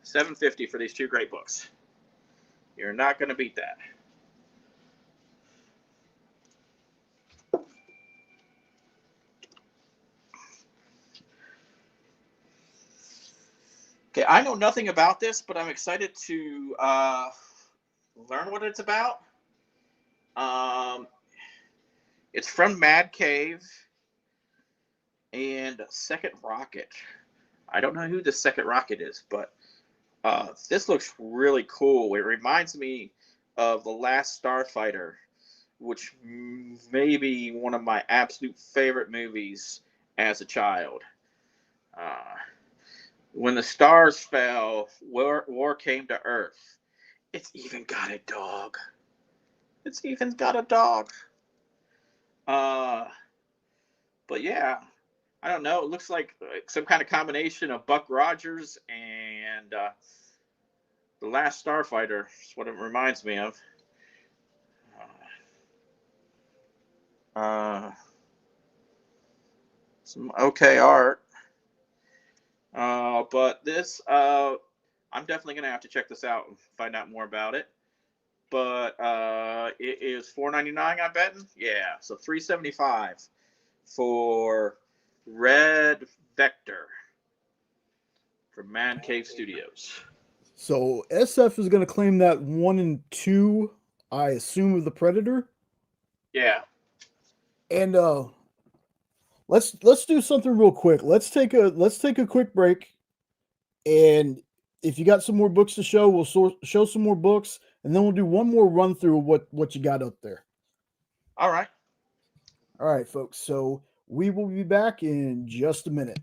$7.50 for these two great books. You're not going to beat that. Okay, I know nothing about this, but I'm excited to learn what it's about. It's from Mad Cave and Second Rocket. I don't know who the Second Rocket is, but this looks really cool. It reminds me of The Last Starfighter, which may be one of my absolute favorite movies as a child. When the stars fell, war came to Earth. It's even got a dog. It's even got a dog. But yeah, I don't know. It looks like some kind of combination of Buck Rogers and The Last Starfighter. That's what it reminds me of. Some okay art. But this, I'm definitely going to have to check this out and find out more about it. But it is $4.99, I'm betting. Yeah, so $3.75 for Red Vector from Man Cave Studios. So SF is going to claim that 1 and 2, I assume, of the Predator. Yeah. And let's do something real quick. Let's take a quick break, and if you got some more books to show, we'll show some more books, and then we'll do one more run through of what you got up there. All right, folks. So we will be back in just a minute.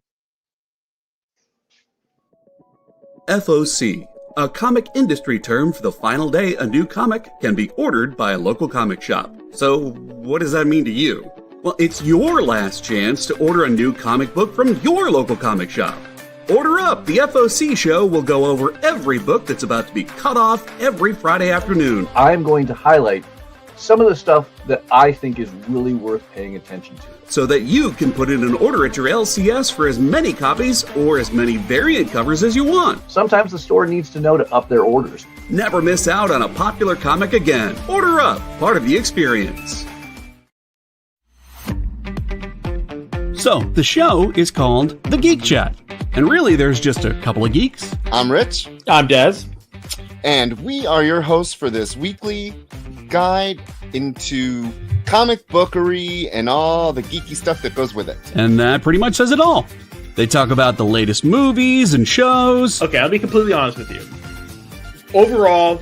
FOC, a comic industry term for the final day a new comic can be ordered by a local comic shop. So what does that mean to you? Well, it's your last chance to order a new comic book from your local comic shop. Order up! The FOC show will go over every book that's about to be cut off every Friday afternoon. I'm going to highlight some of the stuff that I think is really worth paying attention to. So that you can put in an order at your LCS for as many copies or as many variant covers as you want. Sometimes the store needs to know to up their orders. Never miss out on a popular comic again. Order up, part of the experience. So, the show is called The Geek Chat. And really, there's just a couple of geeks. I'm Rich. I'm Dez. And we are your hosts for this weekly guide into comic bookery and all the geeky stuff that goes with it. And that pretty much says it all. They talk about the latest movies and shows. Okay, I'll be completely honest with you. Overall,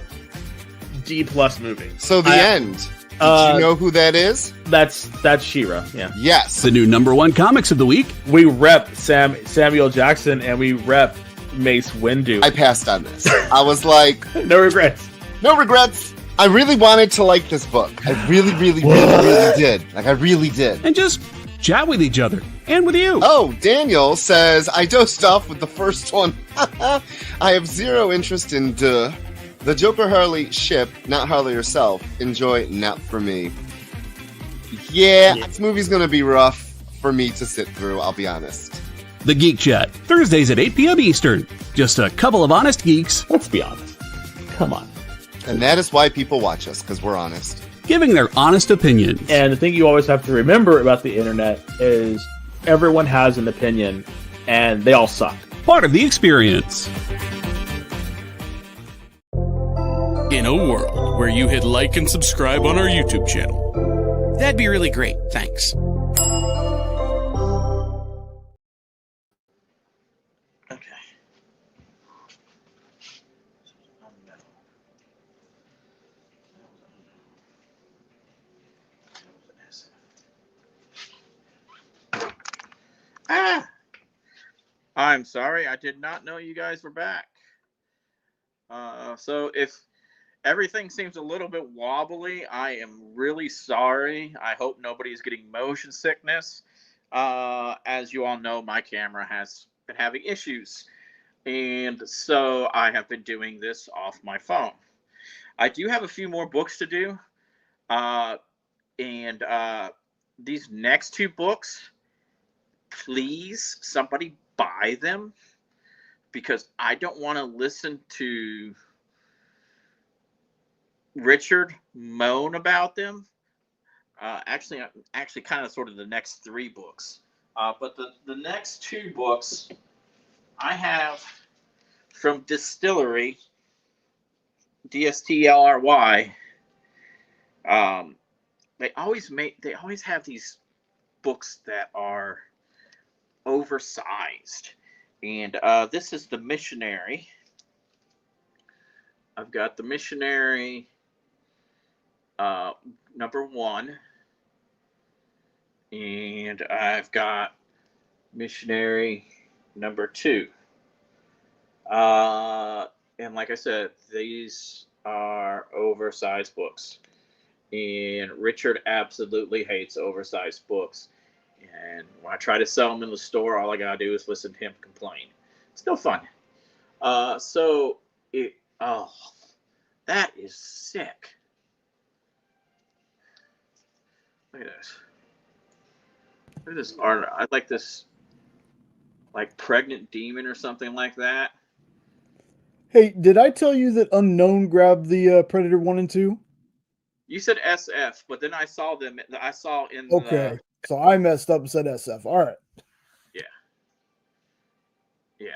D+ movie. So the end. Did you know who that is? That's She-Ra, yeah. Yes. The new #1 comics of the week. We rep Samuel Jackson and we rep Mace Windu. I passed on this. I was like... No regrets. No regrets. I really wanted to like this book. I really did. Like, I really did. And just chat with each other. And with you. Oh, Daniel says, I dozed off with the first one. I have zero interest in the Joker Harley ship, not Harley herself. Enjoy, not for me. Yeah, this movie's gonna be rough for me to sit through, I'll be honest. The Geek Chat, Thursdays at 8 p.m. Eastern. Just a couple of honest geeks. Let's be honest. Come on. And that is why people watch us, because we're honest. Giving their honest opinions. And the thing you always have to remember about the internet is everyone has an opinion, and they all suck. Part of the experience. In a world where you hit like and subscribe on our YouTube channel, that'd be really great. Thanks. I'm sorry, I did not know you guys were back. So if everything seems a little bit wobbly, I am really sorry. I hope nobody's getting motion sickness. As you all know, my camera has been having issues. And so I have been doing this off my phone. I do have a few more books to do. These next two books, please, somebody buy them, because I don't want to listen to Richard moan about them. Actually, kind of sort of the next three books. But the next two books I have from Distillery, DSTLRY. They always have these books that are oversized, and this is the Missionary. I've got the Missionary #1, and I've got Missionary #2. And like I said, these are oversized books, and Richard absolutely hates oversized books. And when I try to sell them in the store, all I gotta do is listen to him complain. It's no fun. That is sick. Look at this. Look at this art. I like this, like pregnant demon or something like that. Hey, did I tell you that Unknown grabbed the Predator 1 and 2? You said SF, but then I saw them. I saw in Okay, so I messed up and said SF. All right. Yeah.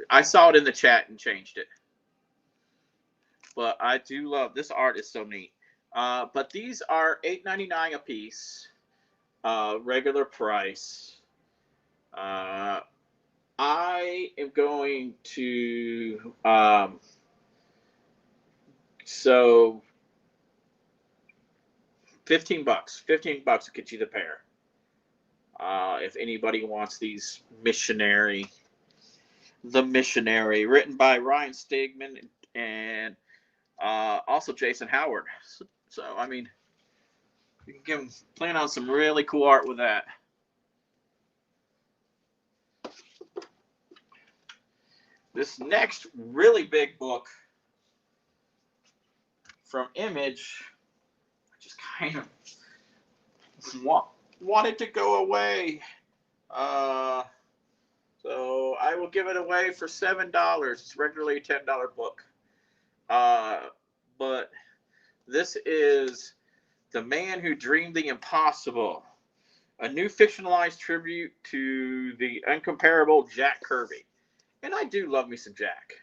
I saw it in the chat and changed it. But I do love this art. Is so neat. But these are $8.99 a piece, regular price. I am going to so $15. $15 will get you the pair. If anybody wants these The Missionary, written by Ryan Stegman and also Jason Howard. So I mean, you can plan on some really cool art with that. This next really big book from Image, which is kind of wanted to go away. So I will give it away for $7. It's regularly a $10 book. But this is The Man Who Dreamed the Impossible, a new fictionalized tribute to the incomparable Jack Kirby. And I do love me some Jack.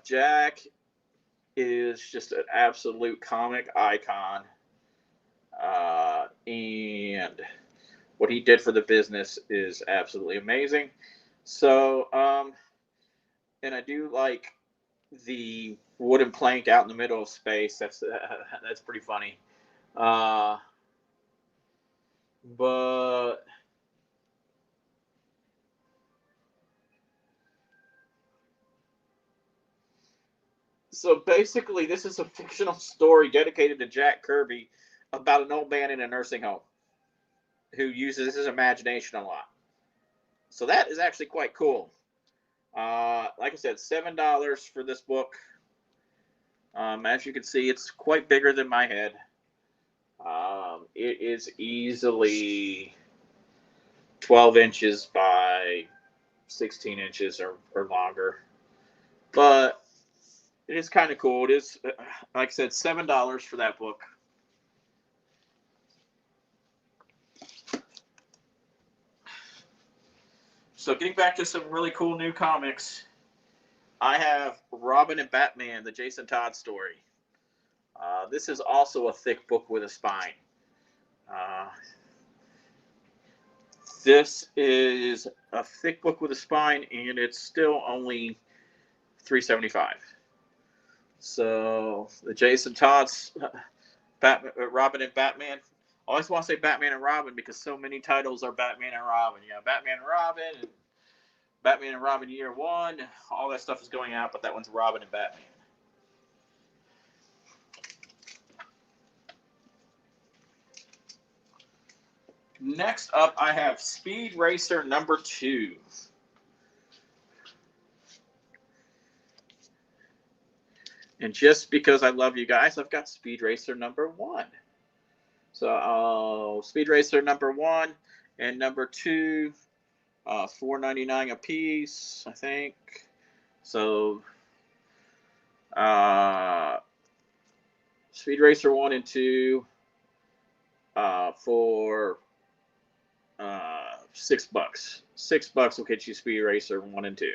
Jack is just an absolute comic icon. And what he did for the business is absolutely amazing. So, and I do like the wooden plank out in the middle of space. That's pretty funny. But so basically, this is a fictional story dedicated to Jack Kirby about an old man in a nursing home who uses his imagination a lot. So that is actually quite cool. Like I said, $7 for this book. As you can see, it's quite bigger than my head. It is easily 12 inches by 16 inches or longer. But it is kind of cool. It is, like I said, $7 for that book. So getting back to some really cool new comics, I have Robin and Batman, the Jason Todd story. This is also a thick book with a spine. This is a thick book with a spine, and it's still only $3.75. So the Jason Todd's Batman, Robin and Batman. I always want to say Batman and Robin because so many titles are Batman and Robin. You know, Batman and Robin, and Batman and Robin Year One. All that stuff is going out, but that one's Robin and Batman. Next up, I have Speed Racer number 2. And just because I love you guys, I've got Speed Racer number 1. So Speed Racer number 1 and number 2, $4.99 a piece, I think. So Speed Racer 1 and 2 for $6. $6 will get you Speed Racer 1 and 2.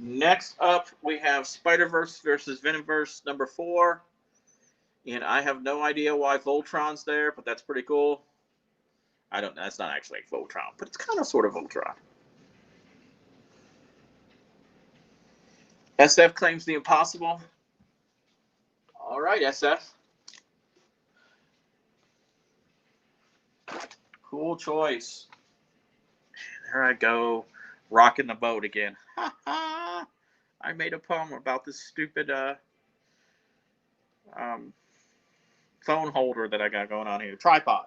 Next up, we have Spider-Verse versus Venomverse number 4. And I have no idea why Voltron's there, but that's pretty cool. I don't know. That's not actually Voltron, but it's kind of sort of Voltron. SF claims the impossible. All right, SF. Cool choice. There I go, rocking the boat again. Ha ha! I made a poem about this stupid phone holder that I got going on here. Tripod.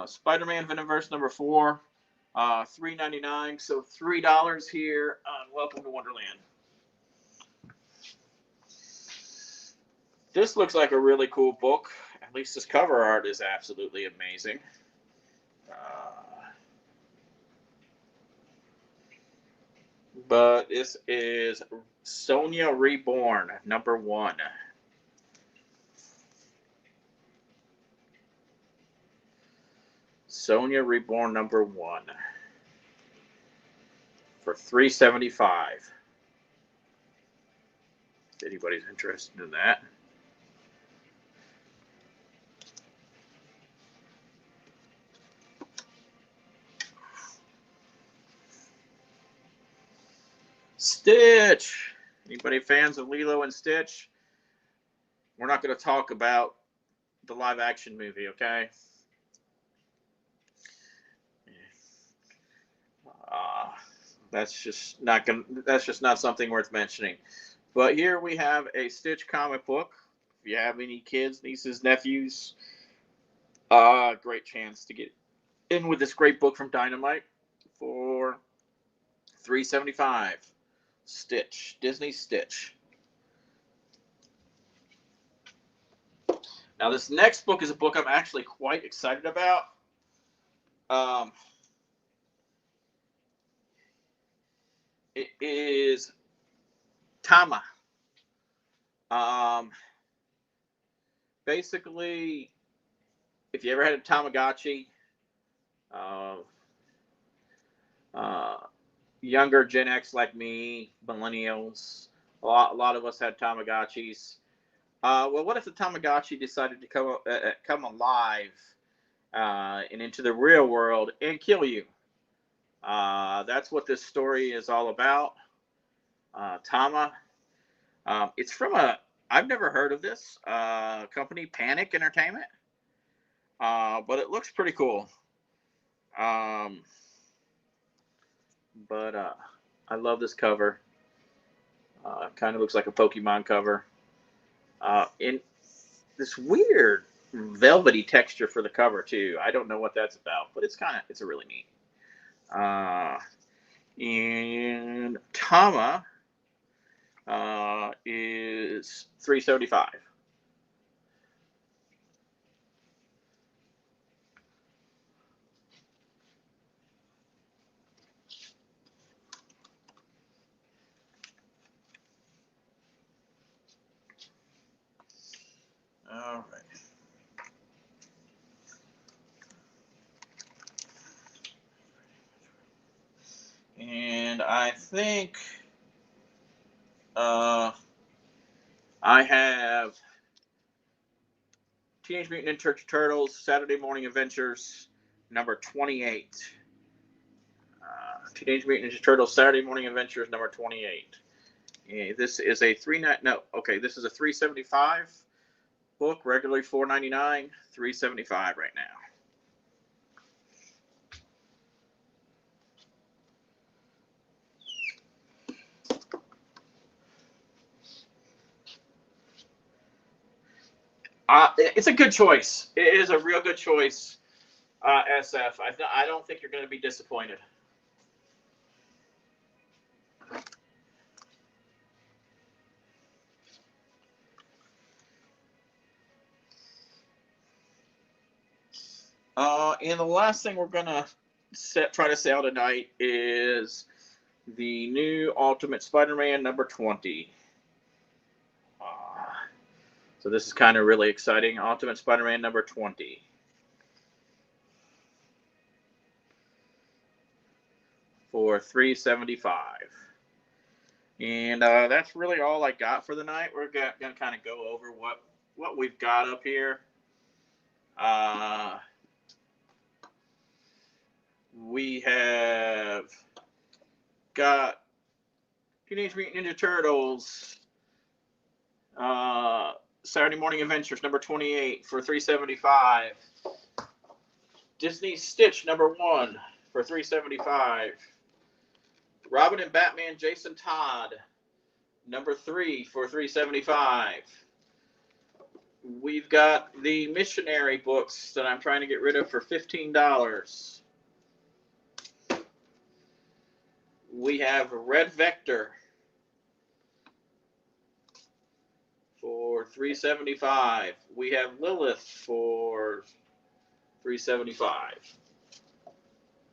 Spider-Man Venomverse number 4, $3.99. So $3 here on Welcome to Wonderland. This looks like a really cool book. At least this cover art is absolutely amazing. But this is Sonya Reborn, number 1. Sonya Reborn, number 1. For $3.75. If anybody's interested in that. Stitch. Anybody fans of Lilo and Stitch? We're not going to talk about the live action movie, okay? That's just not something worth mentioning. But here we have a Stitch comic book If you have any kids, nieces, nephews, great chance to get in with this great book from Dynamite for $3.75. Stitch, Disney Stitch. Now, this next book is a book I'm actually quite excited about. It is Tama. Basically, if you ever had a Tamagotchi, younger Gen X like me, millennials, a lot of us had Tamagotchis. Well, what if the Tamagotchi decided to come alive and into the real world and kill you? That's what this story is all about. Tama. It's from I've never heard of this company, Panic Entertainment, but it looks pretty cool. But I love this cover. Kind of looks like a Pokemon cover. In this weird velvety texture for the cover too. I don't know what that's about, but it's a really neat. And Tama is $3.75. All right. And I think I have Teenage Mutant Ninja Turtles Saturday Morning Adventures number 28. Teenage Mutant Ninja Turtles Saturday Morning Adventures number 28. And this is a this is a $3.75 book, regularly $4.99, $3.75 right now. It's a good choice. It is a real good choice, SF. I don't think you're going to be disappointed. And the last thing we're going to try to sell tonight is the new Ultimate Spider-Man number 20. So this is kind of really exciting. Ultimate Spider-Man number 20. For $3.75. And that's really all I got for the night. We're going to kind of go over what we've got up here. We have got Teenage Mutant Ninja Turtles Saturday Morning Adventures number 28 for $3.75. Disney Stitch number 1 for $3.75. Robin and Batman Jason Todd number 3 for $3.75. We've got the missionary books that I'm trying to get rid of for $15. We have Red Vector for $3.75. We have Lilith for $3.75.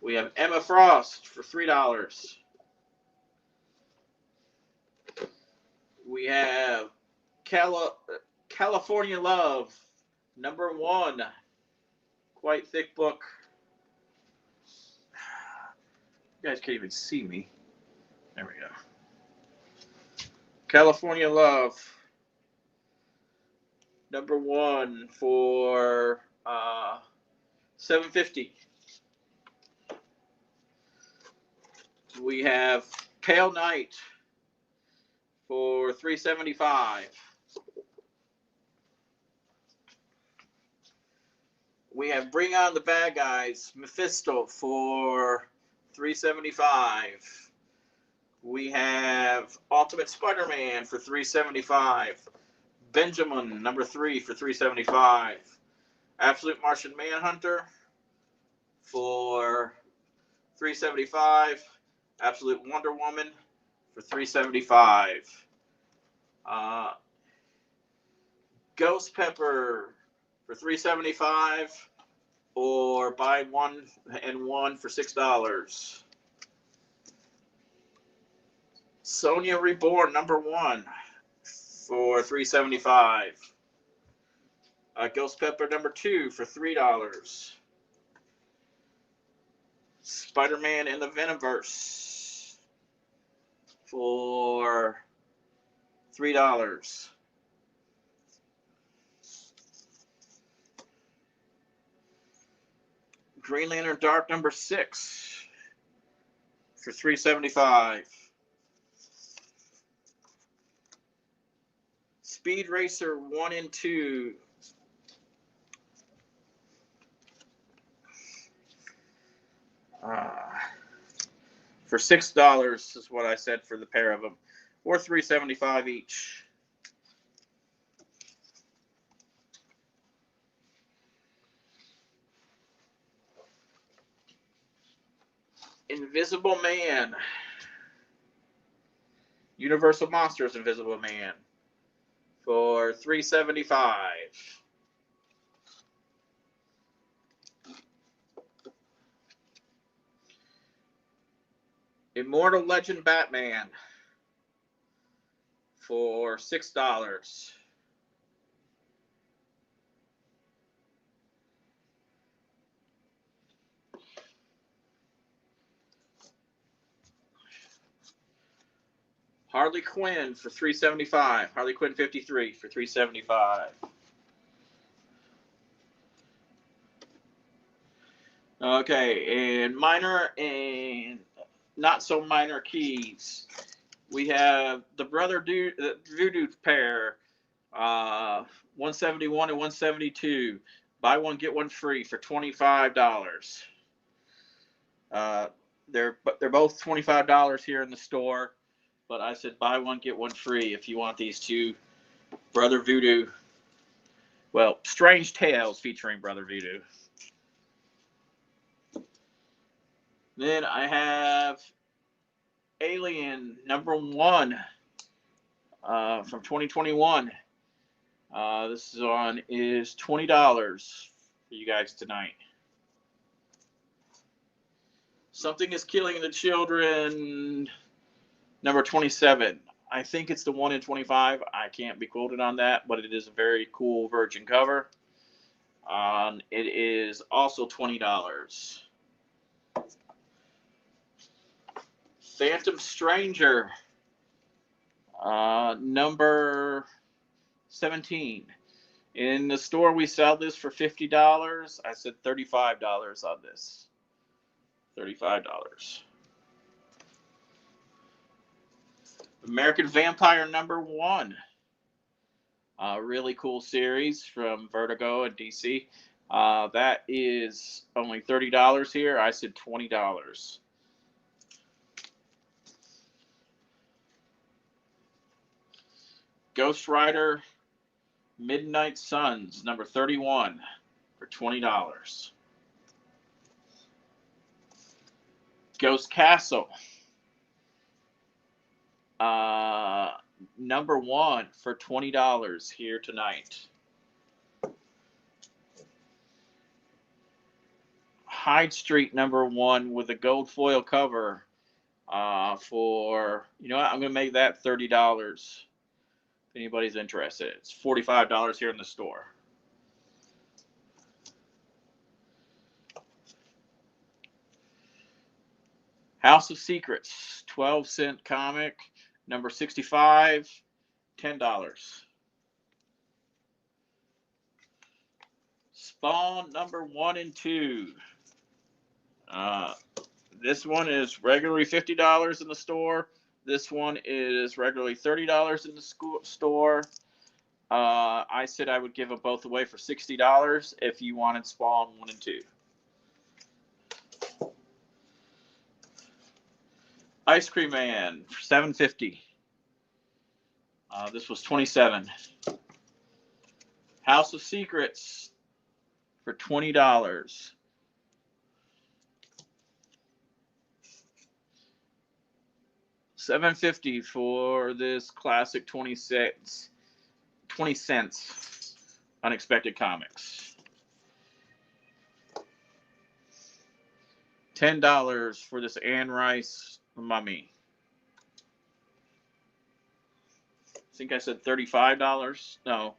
We have Emma Frost for $3. We have California Love number 1. Quite thick book. You guys can't even see me. There we go. California Love number 1 for $7.50. We have Pale Knight for $3.75. We have Bring On the Bad Guys, Mephisto for $3.75. We have Ultimate Spider-Man for $3.75. Benjamin, number 3 for $3.75. Absolute Martian Manhunter for $3.75. Absolute Wonder Woman for $3.75. Ghost Pepper for $3.75, or buy one and one for $6. Sonya Reborn number 1 for $3.75. Ghost Pepper number 2 for $3. Spider-Man in the Venomverse for $3. Green Lantern Dark number 6 for $3.75. Speed Racer 1 and 2 for $6 is what I said for the pair of them, or $3.75 each. Invisible Man, Universal Monsters Invisible Man for $3.75. Immortal Legend Batman for $6. Harley Quinn for $3.75. Harley Quinn 53 for $3.75. Okay, and minor and not so minor keys. We have the Brother Voodoo pair, 171 and 172. Buy one, get one free for $25. They're both $25 here in the store, but I said buy one, get one free if you want these two Brother Voodoo. Well, Strange Tales featuring Brother Voodoo. Then I have Alien number 1 from 2021. This is $20 for you guys tonight. Something is Killing the Children number 27. I think it's the 1 in 25. I can't be quoted on that, but it is a very cool virgin cover. It is also $20. Phantom Stranger, number 17. In the store, we sell this for $50. I said $35 on this. $35. American Vampire number 1. Really cool series from Vertigo and DC. That is only $30 here. I said $20. Ghost Rider Midnight Suns, number 31, for $20. Ghost Castle, number 1 for $20 here tonight. Hyde Street, number 1 with a gold foil cover for, you know what, I'm going to make that $30. Anybody's interested. It's $45 here in the store. House of Secrets, 12-cent comic, number 65, $10. Spawn number 1 and 2. This one is regularly $50 in the store. This one is regularly $30 in the store. I said I would give them both away for $60 if you wanted Spawn 1 and 2. Ice Cream Man for $7.50. This was $27. House of Secrets for $20. $7.50 for this classic 20 cents Unexpected Comics. $10 for this Anne Rice Mummy. I think I said $35. No,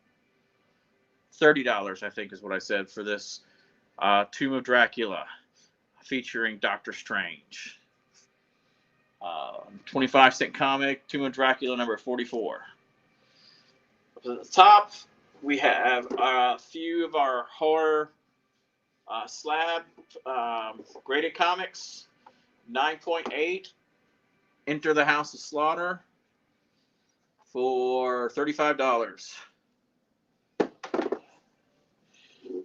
$30, I think is what I said for this Tomb of Dracula featuring Doctor Strange. 25-cent comic, Tomb of Dracula number 44. Up at the top, we have a few of our horror slab graded comics. 9.8, Enter the House of Slaughter for $35.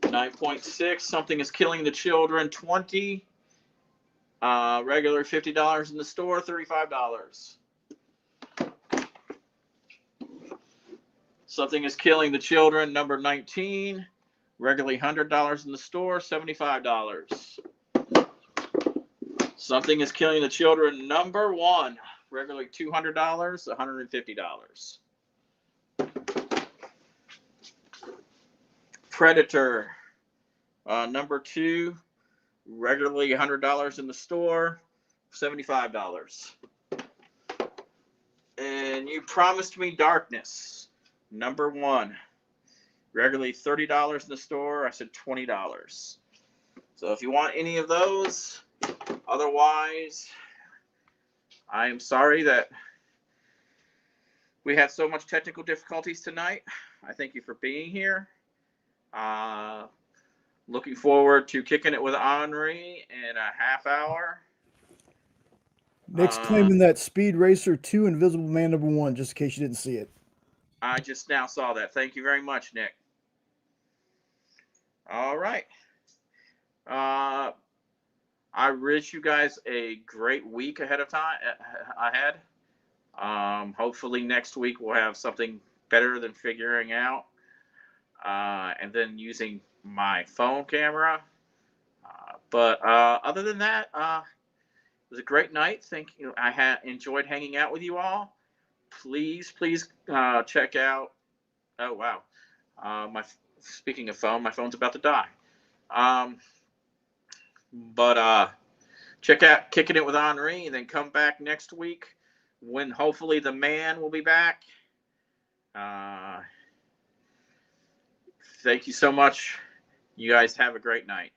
9.6, Something is Killing the Children, 20. Regular $50 in the store, $35. Something is Killing the Children, number 19. Regularly $100 in the store, $75. Something is Killing the Children, number 1. Regularly $200, $150. Predator, number 2. Regularly $100 in the store, $75. And You Promised Me Darkness, number 1. Regularly $30 in the store. I said $20. So if you want any of those, otherwise, I am sorry that we had so much technical difficulties tonight. I thank you for being here. Looking forward to kicking it with Henri in a half hour. Nick's claiming that Speed Racer 2 Invisible Man number 1, just in case you didn't see it. I just now saw that. Thank you very much, Nick. All right. I wish you guys a great week ahead. Hopefully next week we'll have something better than figuring out and then using my phone camera. But other than that, it was a great night. Thank you. I enjoyed hanging out with you all. Please check out. Oh wow. Speaking of phone, my phone's about to die. Check out Kicking It with Henri, and then come back next week when hopefully the man will be back. Thank you so much. You guys have a great night.